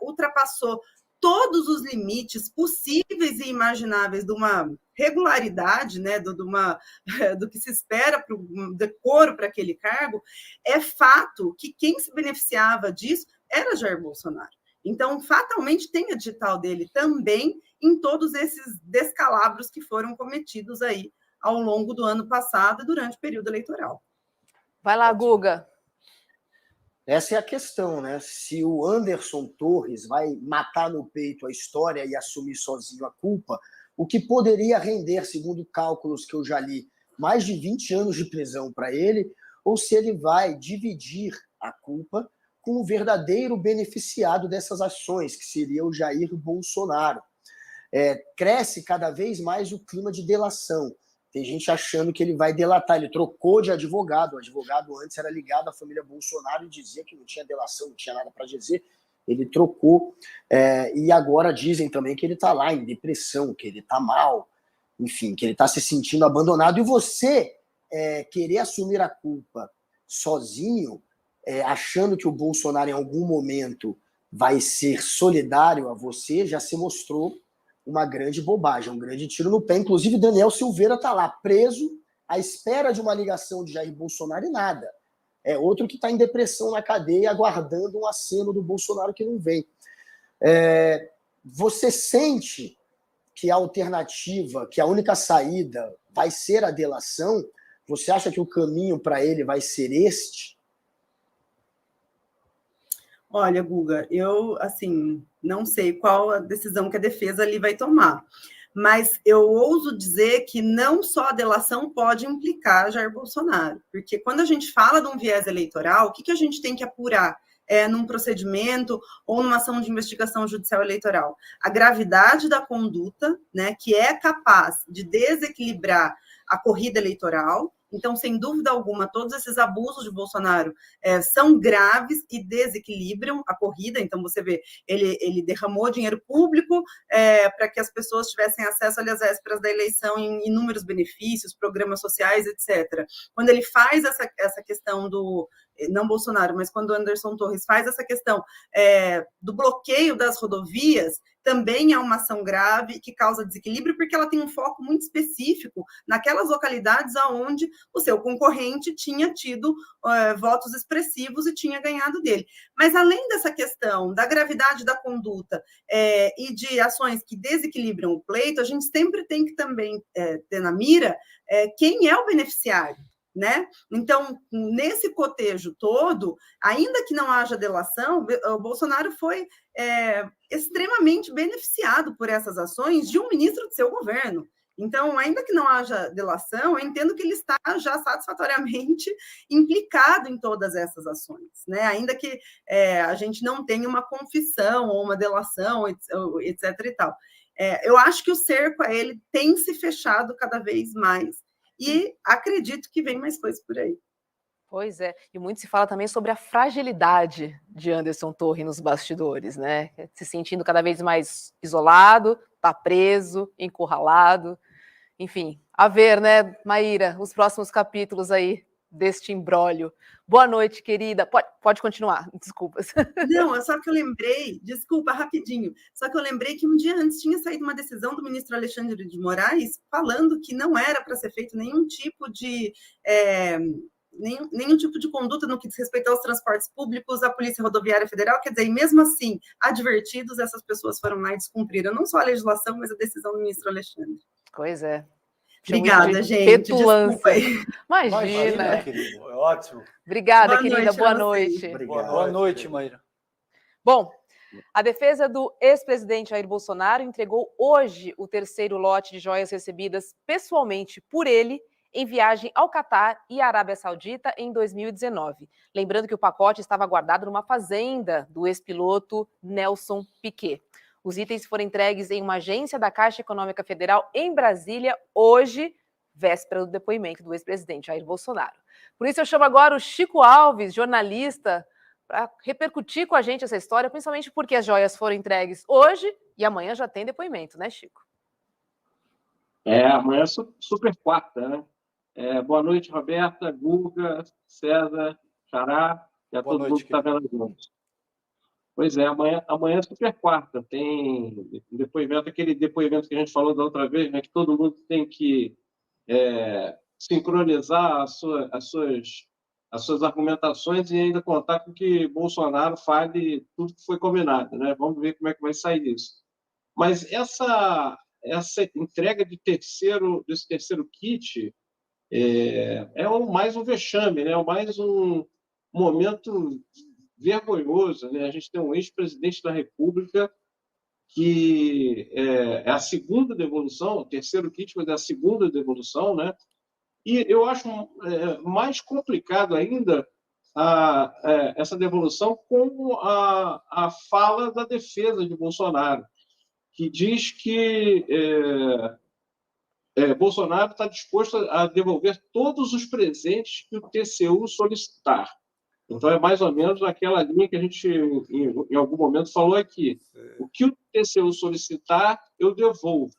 ultrapassou todos os limites possíveis e imagináveis de uma regularidade, né, do que se espera para o decoro para aquele cargo, é fato que quem se beneficiava disso era Jair Bolsonaro. Então, fatalmente, tem a digital dele também em todos esses descalabros que foram cometidos aí ao longo do ano passado e durante o período eleitoral. Vai lá, Guga. Essa é a questão, né? Se o Anderson Torres vai matar no peito a história e assumir sozinho a culpa, o que poderia render, segundo cálculos que eu já li, mais de 20 anos de prisão para ele, ou se ele vai dividir a culpa com o verdadeiro beneficiado dessas ações, que seria o Jair Bolsonaro. Cresce cada vez mais o clima de delação. Tem gente achando que ele vai delatar. Ele trocou de advogado. O advogado antes era ligado à família Bolsonaro e dizia que não tinha delação, não tinha nada para dizer. Ele trocou. E agora dizem também que ele está lá em depressão, que ele está mal, enfim, que ele está se sentindo abandonado. E você querer assumir a culpa sozinho, achando que o Bolsonaro em algum momento vai ser solidário a você, já se mostrou uma grande bobagem, um grande tiro no pé. Inclusive, Daniel Silveira está lá, preso, à espera de uma ligação de Jair Bolsonaro e nada. É outro que está em depressão na cadeia, aguardando um aceno do Bolsonaro que não vem. Você sente que a alternativa, que a única saída vai ser a delação? Você acha que o caminho para ele vai ser este? Olha, Guga, eu, assim, não sei qual a decisão que a defesa ali vai tomar, mas eu ouso dizer que não só a delação pode implicar Jair Bolsonaro, porque quando a gente fala de um viés eleitoral, o que a gente tem que apurar num procedimento ou numa ação de investigação judicial eleitoral? A gravidade da conduta, né, que é capaz de desequilibrar a corrida eleitoral. Então, sem dúvida alguma, todos esses abusos de Bolsonaro são graves e desequilibram a corrida. Então, você vê, ele derramou dinheiro público para que as pessoas tivessem acesso ali às vésperas da eleição em inúmeros benefícios, programas sociais, etc. Quando ele faz essa questão não Bolsonaro, mas quando o Anderson Torres faz essa questão do bloqueio das rodovias, também é uma ação grave que causa desequilíbrio, porque ela tem um foco muito específico naquelas localidades onde o seu concorrente tinha tido votos expressivos e tinha ganhado dele. Mas, além dessa questão da gravidade da conduta e de ações que desequilibram o pleito, a gente sempre tem que também ter na mira quem é o beneficiário, né? Então, nesse cotejo todo, ainda que não haja delação, o Bolsonaro foi extremamente beneficiado por essas ações de um ministro do seu governo. Então, ainda que não haja delação, eu entendo que ele está já satisfatoriamente implicado em todas essas ações, né? Ainda que a gente não tenha uma confissão ou uma delação, etc. e tal. Eu acho que o cerco a ele tem se fechado cada vez mais e acredito que vem mais coisas por aí. Pois é, e muito se fala também sobre a fragilidade de Anderson Torres nos bastidores, né? Se sentindo cada vez mais isolado, tá preso, encurralado, enfim, a ver, né, Maíra, os próximos capítulos aí deste imbróglio. Boa noite, querida. Pode continuar, desculpas. Não, só que eu lembrei, desculpa, rapidinho, só que eu lembrei que um dia antes tinha saído uma decisão do ministro Alexandre de Moraes falando que não era para ser feito nenhum tipo de conduta no que diz respeito aos transportes públicos, à Polícia Rodoviária Federal, quer dizer, e mesmo assim, advertidos, essas pessoas foram lá e descumpriram não só a legislação, mas a decisão do ministro Alexandre. Pois é. Obrigada, gente. Desculpa aí. Imagina, querido. É ótimo. Obrigada, Boa querida. noite Boa a vocês. noite. Obrigado. Boa noite, Maíra. Bom, a defesa do ex-presidente Jair Bolsonaro entregou hoje o terceiro lote de joias recebidas pessoalmente por ele em viagem ao Catar e Arábia Saudita em 2019. Lembrando que o pacote estava guardado numa fazenda do ex-piloto Nelson Piquet. Os itens foram entregues em uma agência da Caixa Econômica Federal em Brasília hoje, véspera do depoimento do ex-presidente Jair Bolsonaro. Por isso eu chamo agora o Chico Alves, jornalista, para repercutir com a gente essa história, principalmente porque as joias foram entregues hoje e amanhã já tem depoimento, né, Chico? Amanhã é super quarta, né? Boa noite, Roberta, Guga, César, Xará e a todo mundo que está vendo juntos. Pois é, amanhã é super quarta, tem depoimento, aquele depoimento que a gente falou da outra vez, né, que todo mundo tem que sincronizar as suas argumentações e ainda contar com que Bolsonaro fale tudo que foi combinado, né? Vamos ver como é que vai sair isso. Mas essa entrega desse terceiro kit mais um vexame, né? Mais um momento vergonhoso, né? A gente tem um ex-presidente da República que é a segunda devolução, o terceiro kit, mas é a segunda devolução, né? E eu acho mais complicado ainda essa devolução com a fala da defesa de Bolsonaro, que diz que Bolsonaro está disposto a devolver todos os presentes que o TCU solicitar. Então, é mais ou menos aquela linha que a gente, em algum momento, falou aqui. O que o TCU solicitar, eu devolvo.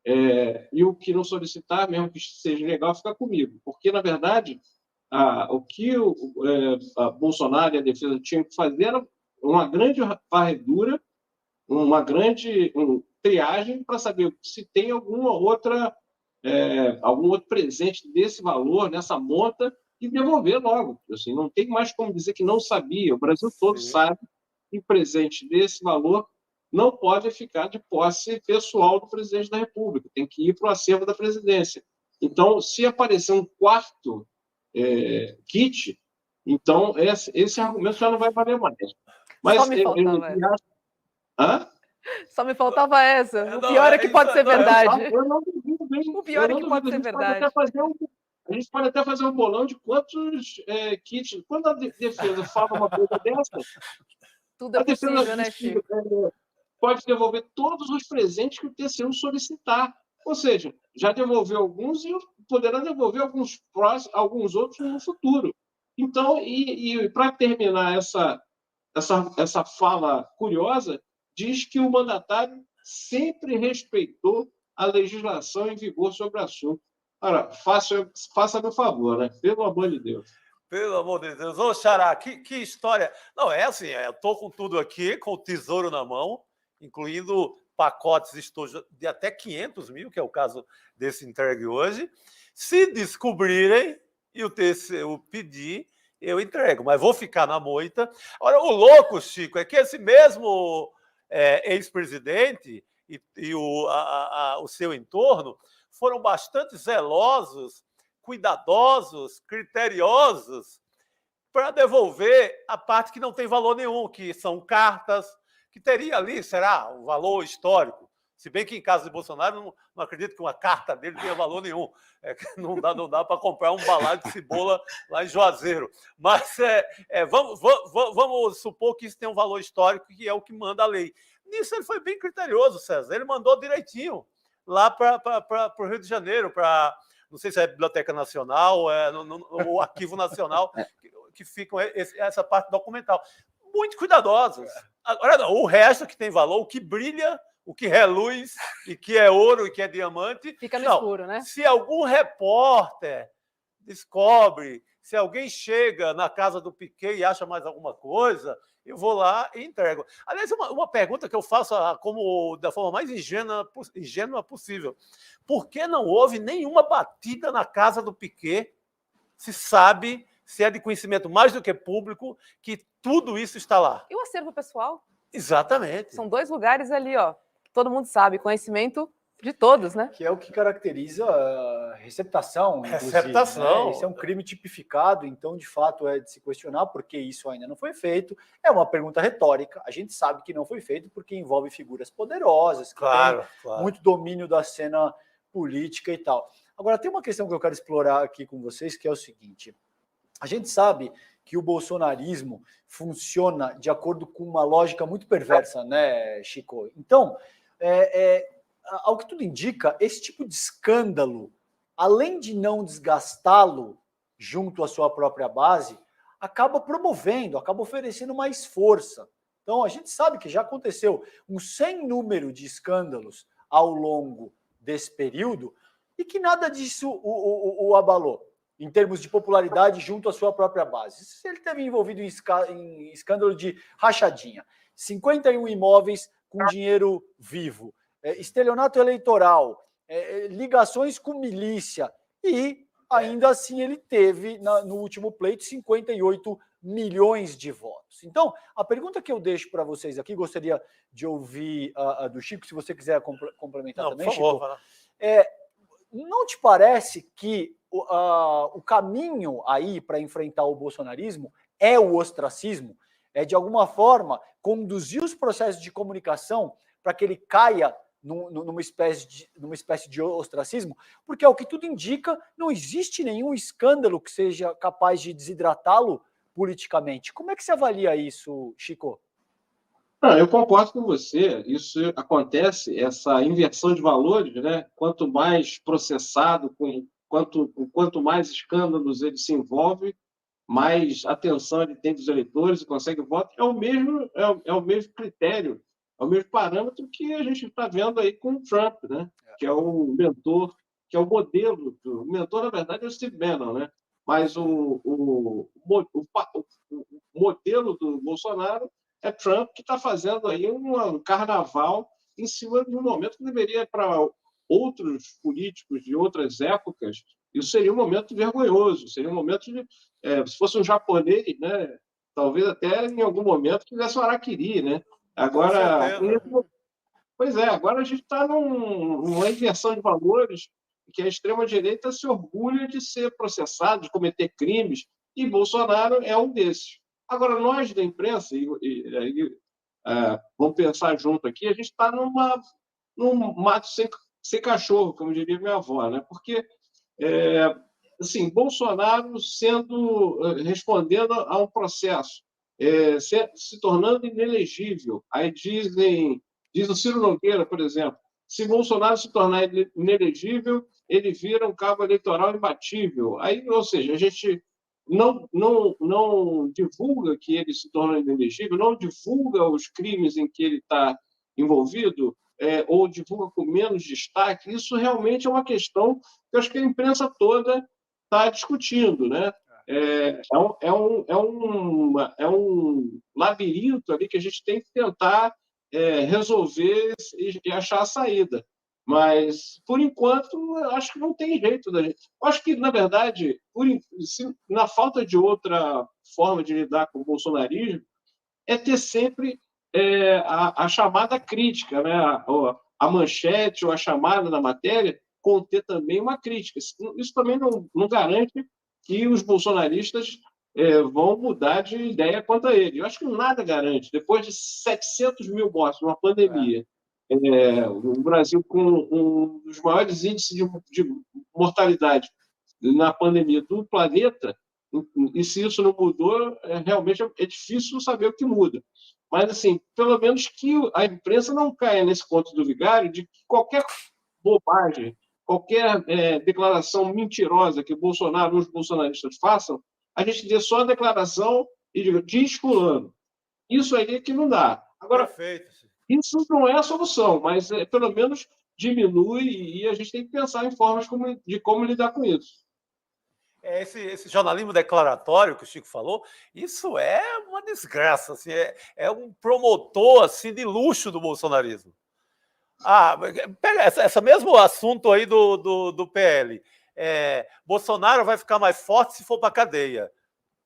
E o que não solicitar, mesmo que seja legal, fica comigo. Porque, na verdade, o que a Bolsonaro e a defesa tinham que fazer era uma grande varredura, uma grande triagem para saber se tem algum outro presente desse valor, nessa monta, e devolver logo. Assim, não tem mais como dizer que não sabia. O Brasil todo sabe que presente desse valor não pode ficar de posse pessoal do presidente da República, tem que ir para o acervo da presidência. Então, se aparecer um quarto kit, então esse argumento já não vai valer mais. Mas, Só me faltava essa. Só me faltava essa. O pior é que pode ser verdade. Eu não duvido bem. O pior é que pode ser verdade. A gente pode até fazer um bolão de quantos kits. Quando a defesa fala uma coisa dessa, tudo é possível, né, Chico? Pode devolver todos os presentes que o TCU solicitar. Ou seja, já devolveu alguns e poderá devolver alguns outros no futuro. Então, e para terminar essa fala curiosa, diz que o mandatário sempre respeitou a legislação em vigor sobre o assunto. Ora, faça meu favor, né? Pelo amor de Deus. Pelo amor de Deus. Ô, Xará, que história. Não, é assim, eu estou com tudo aqui, com o tesouro na mão, incluindo pacotes de até 500 mil, que é o caso desse entregue hoje. Se descobrirem e o TCU pedir, eu entrego, mas vou ficar na moita. Agora, o louco, Chico, é que esse mesmo ex-presidente e o seu entorno foram bastante zelosos, cuidadosos, criteriosos para devolver a parte que não tem valor nenhum, que são cartas, que teria ali, será, um valor histórico. Se bem que em caso de Bolsonaro, não acredito que uma carta dele tenha valor nenhum. Não dá para comprar um balaio de cebola lá em Juazeiro. Mas vamos supor que isso tem um valor histórico, que é o que manda a lei. Nisso ele foi bem criterioso, César. Ele mandou direitinho lá para o Rio de Janeiro, para, não sei se é a Biblioteca Nacional, o Arquivo Nacional, que ficam essa parte documental. Muito cuidadosos. Agora, o resto que tem valor, o que brilha, o que reluz, e que é ouro, e que é diamante... Fica no escuro, né? Se algum repórter descobre, se alguém chega na casa do Piquet e acha mais alguma coisa, eu vou lá e entrego. Aliás, uma pergunta que eu faço da forma mais ingênua possível. Por que não houve nenhuma batida na casa do Piquet? Se sabe, se é de conhecimento mais do que público, que tudo isso está lá. E o acervo pessoal? Exatamente. São 2 lugares ali, ó, que todo mundo sabe, conhecimento de todos, né? Que é o que caracteriza a receptação, inclusive. Receptação. Né? Esse é um crime tipificado, então, de fato, é de se questionar por que isso ainda não foi feito. É uma pergunta retórica. A gente sabe que não foi feito porque envolve figuras poderosas, que têm muito domínio da cena política e tal. Agora, tem uma questão que eu quero explorar aqui com vocês, que é o seguinte. A gente sabe que o bolsonarismo funciona de acordo com uma lógica muito perversa, né, Chico? Então, ao que tudo indica, esse tipo de escândalo, além de não desgastá-lo junto à sua própria base, acaba promovendo, acaba oferecendo mais força. Então, a gente sabe que já aconteceu um sem número de escândalos ao longo desse período e que nada disso o abalou, em termos de popularidade junto à sua própria base. Ele esteve envolvido em escândalo de rachadinha, 51 imóveis com dinheiro vivo, estelionato eleitoral, ligações com milícia, e ainda assim ele teve, no último pleito, 58 milhões de votos. Então, a pergunta que eu deixo para vocês aqui, gostaria de ouvir a do Chico, se você quiser complementar também, por favor, Chico. Não te parece que o caminho aí para enfrentar o bolsonarismo é o ostracismo? É, de alguma forma, conduzir os processos de comunicação para que ele caia numa espécie de ostracismo? Porque, ao que tudo indica, não existe nenhum escândalo que seja capaz de desidratá-lo politicamente. Como é que você avalia isso, Chico? Não, eu concordo com você. Isso acontece, essa inversão de valores, né? Quanto mais processado, quanto mais escândalos ele se envolve, mais atenção ele tem dos eleitores e consegue voto. É o mesmo critério, é o mesmo parâmetro que a gente está vendo aí com o Trump, né? Que é o mentor, que é o modelo. O mentor, na verdade, é o Steve Bannon, né? Mas o modelo do Bolsonaro é Trump, que está fazendo aí um carnaval em cima de um momento que deveria, para outros políticos de outras épocas, isso seria um momento vergonhoso, seria um momento de... se fosse um japonês, né, talvez até em algum momento tivesse um harakiri, né? Agora, agora a gente está numa inversão de valores, que a extrema-direita se orgulha de ser processado, de cometer crimes, e Bolsonaro é um desses. Agora, nós da imprensa, vamos pensar junto aqui, a gente está num mato sem cachorro, como diria minha avó, né? Porque, assim, Bolsonaro respondendo a um processo, se tornando inelegível. Aí diz o Ciro Nogueira, por exemplo, se Bolsonaro se tornar inelegível, ele vira um cabo eleitoral imbatível. Aí, ou seja, a gente não divulga que ele se torna inelegível, não divulga os crimes em que ele está envolvido, ou divulga com menos destaque. Isso realmente é uma questão que eu acho que a imprensa toda está discutindo, né? É um labirinto ali que a gente tem que tentar resolver e achar a saída. Mas, por enquanto, eu acho que não tem jeito da gente. Eu acho que, na verdade, na falta de outra forma de lidar com o bolsonarismo, é ter sempre a chamada crítica, né? A manchete ou a chamada da matéria conter também uma crítica. Isso também não garante que os bolsonaristas vão mudar de ideia quanto a ele. Eu acho que nada garante. Depois de 700 mil mortes, uma pandemia, o Brasil com um dos maiores índices de mortalidade na pandemia do planeta, e se isso não mudou, realmente é difícil saber o que muda. Mas, assim, pelo menos que a imprensa não caia nesse conto do vigário de que qualquer bobagem, qualquer declaração mentirosa que Bolsonaro ou os bolsonaristas façam, a gente dê só a declaração e diga, diz fulano. Isso aí é que não dá. Agora, Perfeito. isso não é a solução, mas pelo menos diminui e a gente tem que pensar em formas de como lidar com isso. Esse jornalismo declaratório que o Chico falou, isso é uma desgraça, assim, é um promotor assim, de luxo do bolsonarismo. Pega esse mesmo assunto aí do PL. Bolsonaro vai ficar mais forte se for para a cadeia,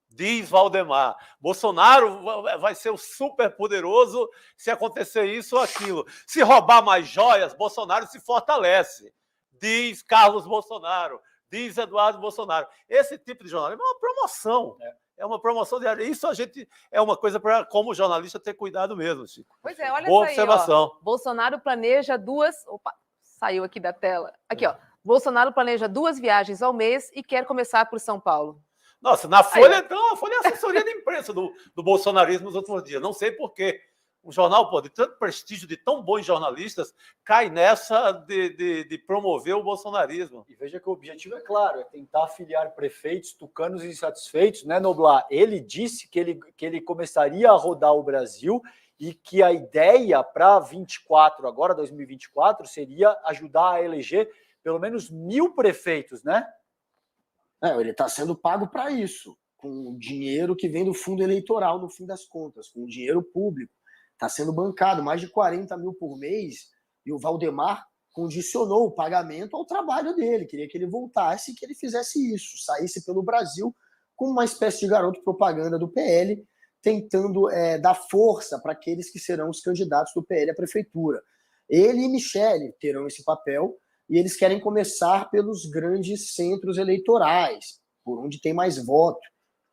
diz Valdemar. Bolsonaro vai ser o super poderoso se acontecer isso ou aquilo. Se roubar mais joias, Bolsonaro se fortalece, diz Carlos Bolsonaro. Diz Eduardo Bolsonaro. Esse tipo de jornalismo é uma promoção. É uma promoção diária. Isso a gente é uma coisa para, como jornalista, ter cuidado mesmo, Chico. Pois é, olha Boa essa aí, observação. ó. Bolsonaro planeja duas... Opa, saiu aqui da tela. Aqui, ó. Bolsonaro planeja 2 viagens ao mês e quer começar por São Paulo. Nossa, na Folha, então, a Folha é a assessoria de imprensa do bolsonarismo nos últimos dias. Não sei por quê. Um jornal, de tanto prestígio, de tão bons jornalistas, cai nessa de promover o bolsonarismo. E veja que o objetivo é claro, é tentar afiliar prefeitos tucanos insatisfeitos, né, Noblar? Ele disse que ele começaria a rodar o Brasil e que a ideia para 24, agora 2024, seria ajudar a eleger pelo menos 1.000 prefeitos, né? Ele está sendo pago para isso, com o dinheiro que vem do fundo eleitoral, no fim das contas, com o dinheiro público. Está sendo bancado mais de 40 mil por mês, e o Valdemar condicionou o pagamento ao trabalho dele, queria que ele voltasse e que ele fizesse isso, saísse pelo Brasil como uma espécie de garoto propaganda do PL, tentando dar força para aqueles que serão os candidatos do PL à prefeitura. Ele e Michele terão esse papel, e eles querem começar pelos grandes centros eleitorais, por onde tem mais voto,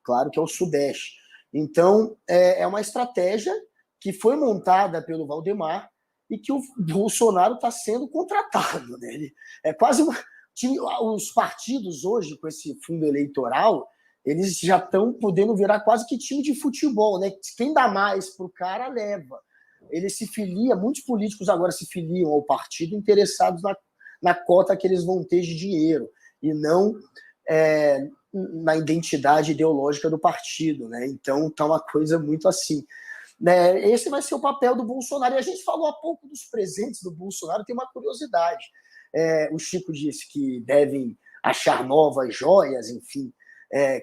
claro que é o Sudeste. Então, é uma estratégia que foi montada pelo Valdemar e que o Bolsonaro está sendo contratado. Né? É quase os partidos hoje, com esse fundo eleitoral, eles já estão podendo virar quase que time de futebol. Né? Quem dá mais para o cara, leva. Ele se filia, muitos políticos agora se filiam ao partido interessados na cota que eles vão ter de dinheiro, e não na identidade ideológica do partido. Né? Então, está uma coisa muito assim. Esse vai ser o papel do Bolsonaro. E a gente falou há pouco dos presentes do Bolsonaro, tem uma curiosidade. O Chico disse que devem achar novas joias, enfim,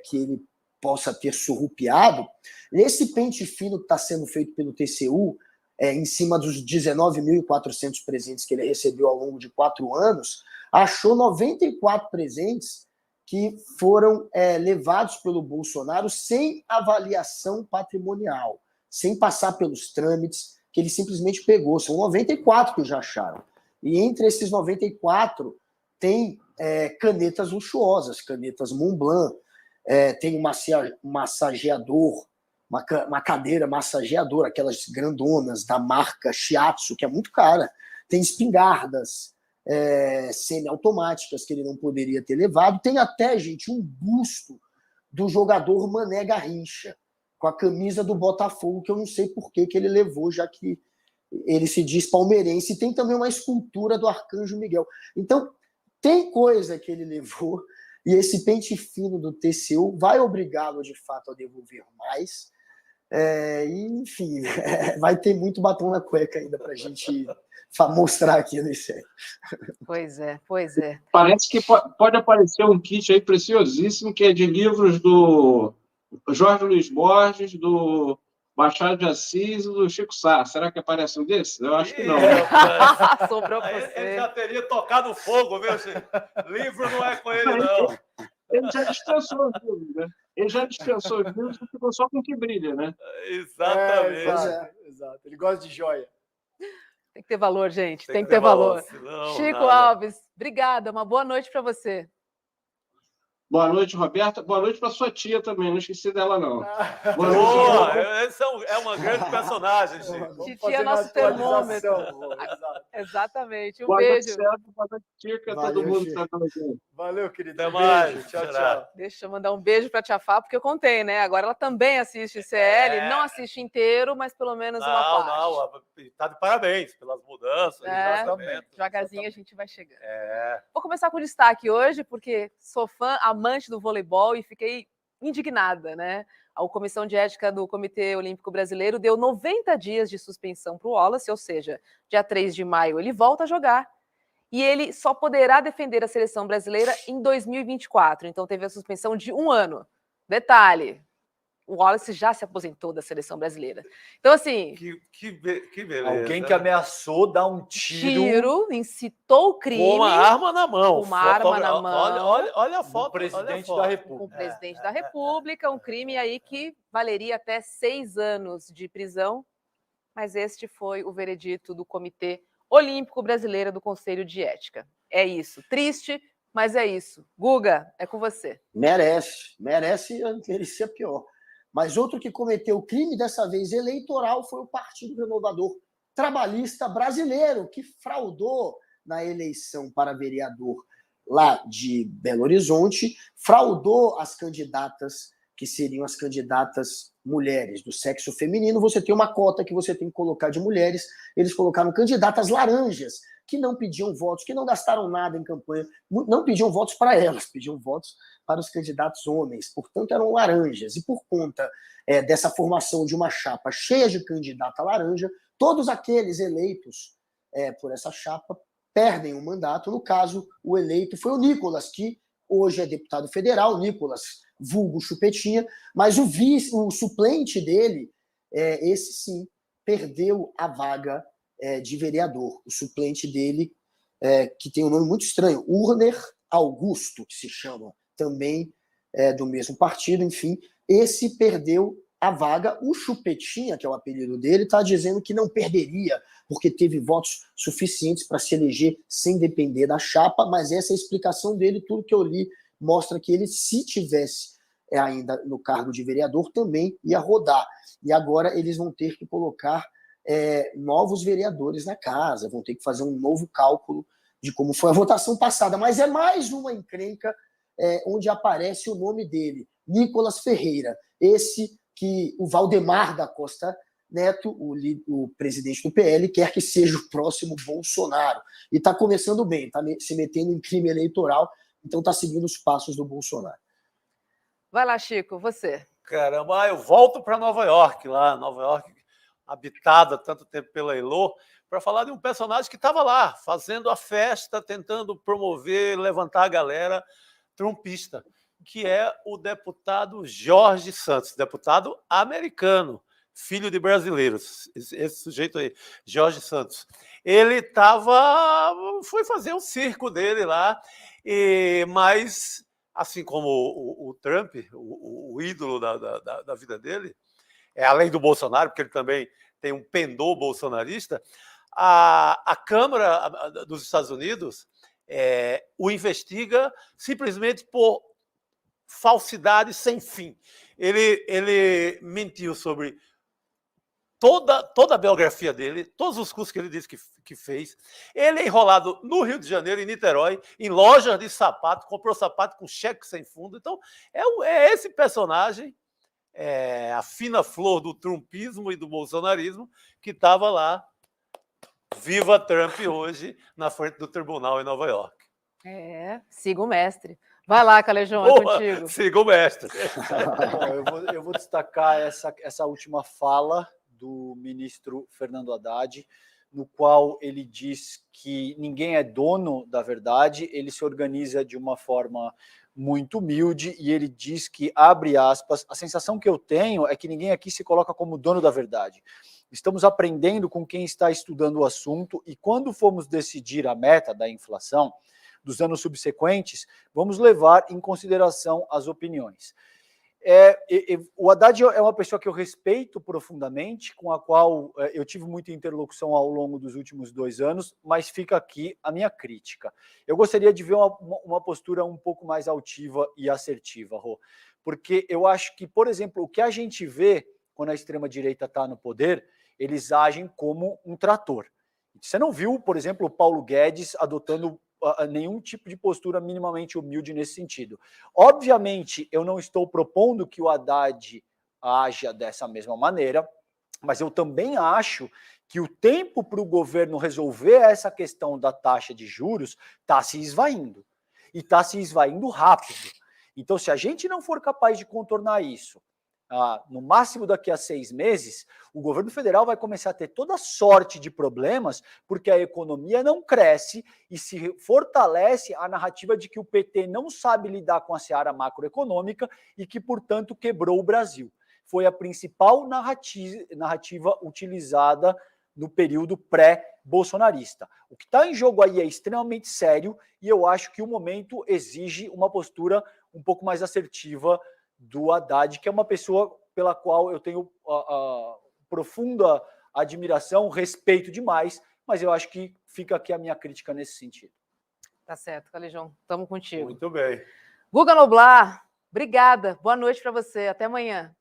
que ele possa ter surrupiado. Nesse pente fino que está sendo feito pelo TCU, em cima dos 19.400 presentes que ele recebeu ao longo de 4 anos, achou 94 presentes que foram levados pelo Bolsonaro sem avaliação patrimonial, sem passar pelos trâmites, que ele simplesmente pegou. São 94 que já acharam. E entre esses 94 tem canetas luxuosas, canetas Montblanc, tem um massageador, uma cadeira massageadora, aquelas grandonas da marca Shiatsu, que é muito cara. Tem espingardas semiautomáticas que ele não poderia ter levado. Tem até, gente, um busto do jogador Mané Garrincha, com a camisa do Botafogo, que eu não sei por que ele levou, já que ele se diz palmeirense. E tem também uma escultura do Arcanjo Miguel. Então, tem coisa que ele levou, e esse pente fino do TCU vai obrigá-lo, de fato, a devolver mais. Enfim, vai ter muito batom na cueca ainda para a gente mostrar aqui no ICE. Pois é, pois é. Parece que pode aparecer um kit aí preciosíssimo, que é de livros do Jorge Luiz Borges, do Machado de Assis e do Chico Sá. Será que aparece um desses? Eu acho que não. Sobrou pra Ele você. já teria tocado fogo, viu, Chico? Livro não é com ele, não. Ele já dispensou os livros, né? Ele já dispensou os livros e ficou só com o que brilha, né? Exatamente. Exato. Ele gosta de joia. Tem que ter valor, gente. Tem que ter valor. Senão, Chico nada. Alves, obrigada. Uma boa noite para você. Boa noite, Roberta. Boa noite para sua tia também. Não esqueci dela, não. Boa noite. Boa, esse é uma grande personagem, Chico. Titia é nosso termômetro. Exatamente. Um Boa noite, beijo. Sérgio. Boa noite, Chica. Valeu, Todo mundo Chico. está aqui. Valeu, querido. Até Um mais. beijo. Tchau, Será? tchau. Deixa eu mandar um beijo para a Tia Fá, porque eu contei, né? Agora ela também assiste CL, não assiste inteiro, mas pelo menos uma parte. Tá de parabéns pelas mudanças. Devagarzinho a gente vai chegando. É. Vou começar com o destaque hoje, porque sou fã, amante do voleibol e fiquei indignada, né? A Comissão de Ética do Comitê Olímpico Brasileiro deu 90 dias de suspensão para o Wallace, ou seja, dia 3 de maio ele volta a jogar. E ele só poderá defender a seleção brasileira em 2024. Então teve a suspensão de 1 ano. Detalhe, o Wallace já se aposentou da seleção brasileira. Então, assim... Que beleza. Alguém que ameaçou dar um tiro incitou o crime. Com uma arma na mão. Com uma arma na mão. Olha a foto. do presidente olha a foto. da República. Com o presidente da República, um crime aí que valeria até 6 anos de prisão. Mas este foi o veredito do Comitê Olímpico Brasileiro do Conselho de Ética. É isso. Triste, mas é isso. Guga, é com você. Merecia pior. Mas outro que cometeu o crime, dessa vez eleitoral, foi o Partido Renovador Trabalhista Brasileiro, que fraudou na eleição para vereador lá de Belo Horizonte, fraudou as candidatas, que seriam as candidatas mulheres do sexo feminino. Você tem uma cota que você tem que colocar de mulheres, eles colocaram candidatas laranjas, que não pediam votos, que não gastaram nada em campanha, não pediam votos para elas, pediam votos para os candidatos homens, portanto eram laranjas, e por conta dessa formação de uma chapa cheia de candidata laranja, todos aqueles eleitos por essa chapa perdem o mandato. No caso, o eleito foi o Nicolas, que hoje é deputado federal, Nicolas vulgo Chupetinha, mas o suplente dele, esse sim, perdeu a vaga de vereador. O suplente dele, que tem um nome muito estranho, Urner Augusto, que se chama, também do mesmo partido, enfim, esse perdeu a vaga. O Chupetinha, que é o apelido dele, está dizendo que não perderia, porque teve votos suficientes para se eleger sem depender da chapa, mas essa é a explicação dele. Tudo que eu li mostra que ele, se tivesse ainda no cargo de vereador, também ia rodar. E agora eles vão ter que colocar novos vereadores na casa, vão ter que fazer um novo cálculo de como foi a votação passada. Mas é mais uma encrenca onde aparece o nome dele, Nicolas Ferreira, esse que o Valdemar da Costa Neto, o presidente do PL, quer que seja o próximo Bolsonaro. E está começando bem, está se metendo em crime eleitoral, então está seguindo os passos do Bolsonaro. Vai lá, Chico, você. Caramba, eu volto para Nova York, habitada tanto tempo pela Elô, para falar de um personagem que estava lá, fazendo a festa, tentando promover, levantar a galera trumpista, que é o deputado Jorge Santos, deputado americano, filho de brasileiros, esse sujeito aí, Jorge Santos. Ele foi fazer o circo dele lá, mas, assim como o Trump, o ídolo da vida dele, além do Bolsonaro, porque ele também tem um pendor bolsonarista, a Câmara dos Estados Unidos o investiga simplesmente por falsidade sem fim. Ele mentiu sobre toda a biografia dele, todos os cursos que ele disse que fez. Ele é enrolado no Rio de Janeiro, em Niterói, em lojas de sapato, comprou sapato com cheque sem fundo. Então, é esse personagem, a fina flor do trumpismo e do bolsonarismo, que estava lá, viva Trump hoje, na frente do tribunal em Nova York. Siga o mestre. Vai lá, Calejão, é contigo. Siga o mestre. Eu vou destacar essa última fala do ministro Fernando Haddad, no qual ele diz que ninguém é dono da verdade, ele se organiza de uma forma muito humilde e ele diz que, abre aspas, a sensação que eu tenho é que ninguém aqui se coloca como dono da verdade. Estamos aprendendo com quem está estudando o assunto e quando formos decidir a meta da inflação dos anos subsequentes, vamos levar em consideração as opiniões. O Haddad é uma pessoa que eu respeito profundamente, com a qual eu tive muita interlocução ao longo dos últimos 2 anos, mas fica aqui a minha crítica. Eu gostaria de ver uma postura um pouco mais altiva e assertiva, Rô, porque eu acho que, por exemplo, o que a gente vê quando a extrema-direita está no poder, eles agem como um trator. Você não viu, por exemplo, o Paulo Guedes adotando nenhum tipo de postura minimamente humilde nesse sentido. Obviamente, eu não estou propondo que o Haddad haja dessa mesma maneira, mas eu também acho que o tempo para o governo resolver essa questão da taxa de juros está se esvaindo. E está se esvaindo rápido. Então, se a gente não for capaz de contornar isso, no máximo daqui a 6 meses, o governo federal vai começar a ter toda sorte de problemas, porque a economia não cresce e se fortalece a narrativa de que o PT não sabe lidar com a seara macroeconômica e que, portanto, quebrou o Brasil. Foi a principal narrativa utilizada no período pré-bolsonarista. O que está em jogo aí é extremamente sério e eu acho que o momento exige uma postura um pouco mais assertiva do Haddad, que é uma pessoa pela qual eu tenho profunda admiração, respeito demais, mas eu acho que fica aqui a minha crítica nesse sentido. Tá certo, Calejão, estamos contigo. Muito bem. Guga Noblar, obrigada, boa noite para você, até amanhã.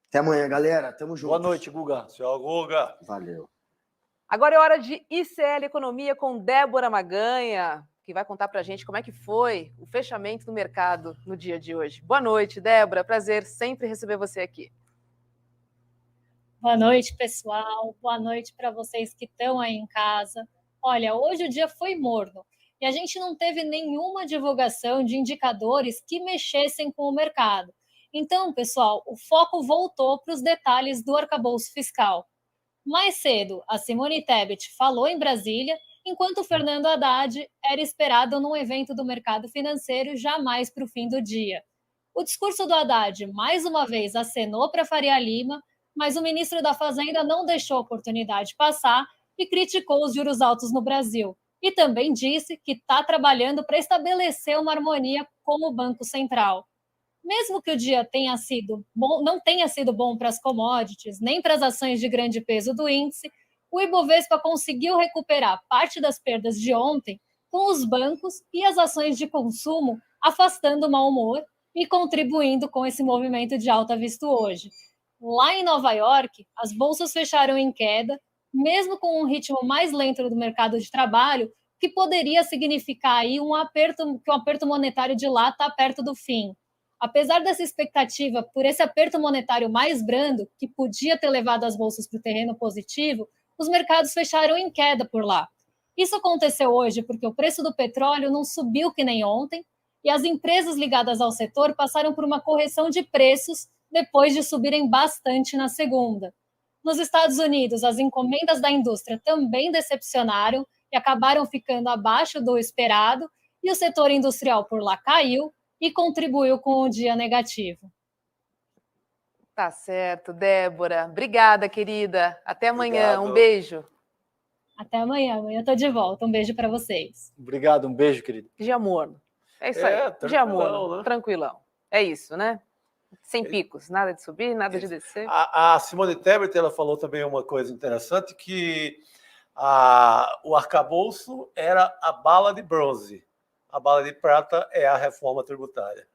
Até amanhã, galera, tamo junto. Boa noite, Guga. Tchau, Guga. Valeu. Agora é hora de ICL Economia com Débora Maganha, que vai contar para a gente como é que foi o fechamento do mercado no dia de hoje. Boa noite, Débora. Prazer sempre receber você aqui. Boa noite, pessoal. Boa noite para vocês que estão aí em casa. Olha, hoje o dia foi morno e a gente não teve nenhuma divulgação de indicadores que mexessem com o mercado. Então, pessoal, o foco voltou para os detalhes do arcabouço fiscal. Mais cedo, a Simone Tebet falou em Brasília, enquanto o Fernando Haddad era esperado num evento do mercado financeiro jamais para o fim do dia. O discurso do Haddad, mais uma vez, acenou para Faria Lima, mas o ministro da Fazenda não deixou a oportunidade passar e criticou os juros altos no Brasil. E também disse que está trabalhando para estabelecer uma harmonia com o Banco Central. Mesmo que o dia tenha sido bom, não tenha sido bom para as commodities, nem para as ações de grande peso do índice, o Ibovespa conseguiu recuperar parte das perdas de ontem com os bancos e as ações de consumo afastando o mau humor e contribuindo com esse movimento de alta visto hoje. Lá em Nova York, as bolsas fecharam em queda, mesmo com um ritmo mais lento do mercado de trabalho, que poderia significar aí que o aperto monetário de lá está perto do fim. Apesar dessa expectativa por esse aperto monetário mais brando, que podia ter levado as bolsas para o terreno positivo, os mercados fecharam em queda por lá. Isso aconteceu hoje porque o preço do petróleo não subiu que nem ontem e as empresas ligadas ao setor passaram por uma correção de preços depois de subirem bastante na segunda. Nos Estados Unidos, as encomendas da indústria também decepcionaram e acabaram ficando abaixo do esperado e o setor industrial por lá caiu e contribuiu com o dia negativo. Tá certo, Débora. Obrigada, querida. Até amanhã. Obrigado. Um beijo. Até amanhã. Amanhã eu tô de volta. Um beijo para vocês. Obrigado, um beijo, querido. Dia morno. É isso aí. Dia morno. Né? Tranquilão. É isso, né? Sem picos. Nada de subir, nada de descer. A Simone Tebet, ela falou também uma coisa interessante, que o arcabouço era a bala de bronze. A bala de prata é a reforma tributária.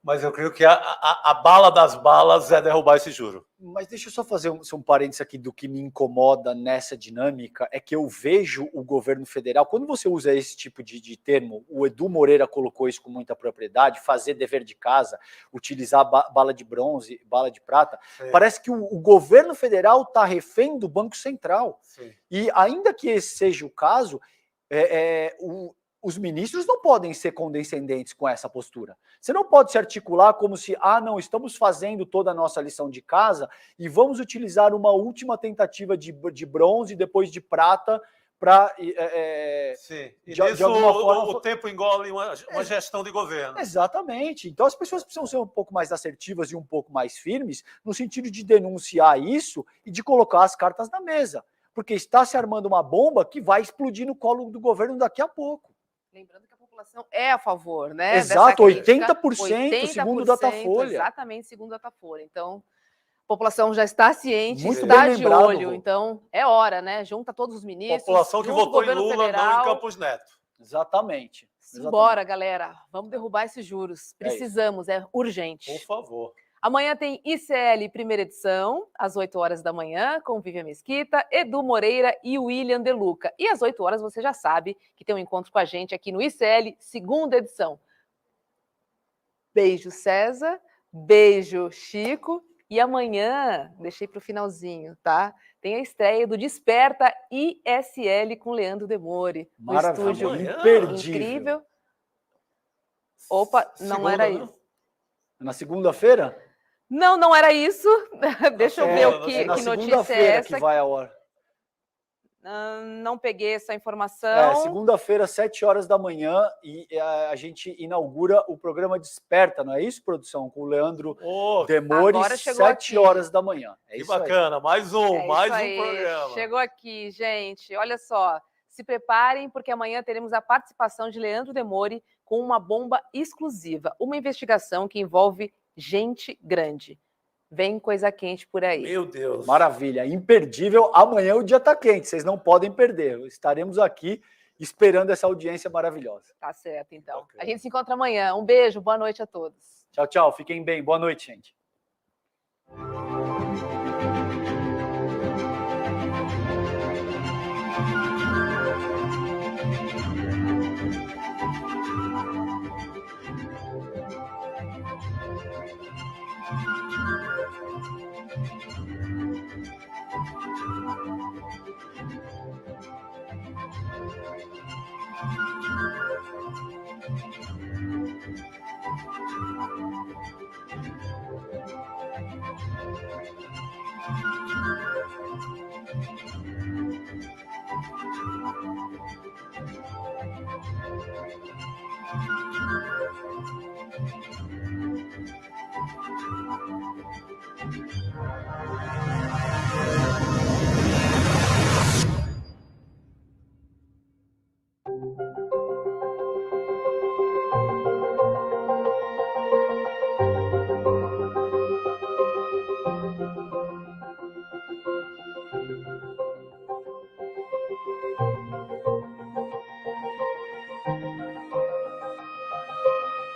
Mas eu creio que a bala das balas é derrubar esse juro. Mas deixa eu só fazer um parênteses aqui do que me incomoda nessa dinâmica, é que eu vejo o governo federal, quando você usa esse tipo de termo, o Edu Moreira colocou isso com muita propriedade, fazer dever de casa, utilizar bala de bronze, bala de prata, parece que o governo federal está refém do Banco Central. Sim. E ainda que esse seja o caso, os ministros não podem ser condescendentes com essa postura. Você não pode se articular como se, não, estamos fazendo toda a nossa lição de casa e vamos utilizar uma última tentativa de bronze, depois de prata, para Sim. E de alguma forma o tempo engole uma gestão de governo. Exatamente. Então as pessoas precisam ser um pouco mais assertivas e um pouco mais firmes no sentido de denunciar isso e de colocar as cartas na mesa, porque está se armando uma bomba que vai explodir no colo do governo daqui a pouco. Lembrando que a população é a favor, né? Exato, dessa crítica, 80%, segundo o Datafolha. Exatamente, segundo o Datafolha. Então, a população já está ciente, Muito está bem de lembrado, olho. Rô. Então, é hora, né? Junta todos os ministros. População que junta o votou em governo Lula, federal. não em Campos Neto. Exatamente. Simbora, galera. Vamos derrubar esses juros. Precisamos, é urgente. Por favor. Amanhã tem ICL primeira edição, às 8 horas da manhã, com Vivian Mesquita, Edu Moreira e William De Luca. E às 8 horas você já sabe que tem um encontro com a gente aqui no ICL, segunda edição. Beijo, César. Beijo, Chico. E amanhã, deixei para o finalzinho, tá? Tem a estreia do Desperta ISL com Leandro Demore. No estúdio imperdível. incrível. Opa, não era isso. Na segunda-feira? Não, não era isso. Deixa eu ver que na notícia é essa. Que vai a hora. Não peguei essa informação. Segunda-feira, 7 horas da manhã, e a gente inaugura o programa Desperta, não é isso, produção? Com o Leandro Demore, 7 horas da manhã. Que bacana, mais um programa. Chegou aqui, gente. Olha só, se preparem, porque amanhã teremos a participação de Leandro Demore com uma bomba exclusiva, uma investigação que envolve gente grande. Vem coisa quente por aí. Meu Deus. Maravilha, imperdível. Amanhã o dia tá quente, vocês não podem perder. Estaremos aqui esperando essa audiência maravilhosa. Tá certo, então. Okay. A gente se encontra amanhã. Um beijo, boa noite a todos. Tchau, tchau. Fiquem bem. Boa noite, gente.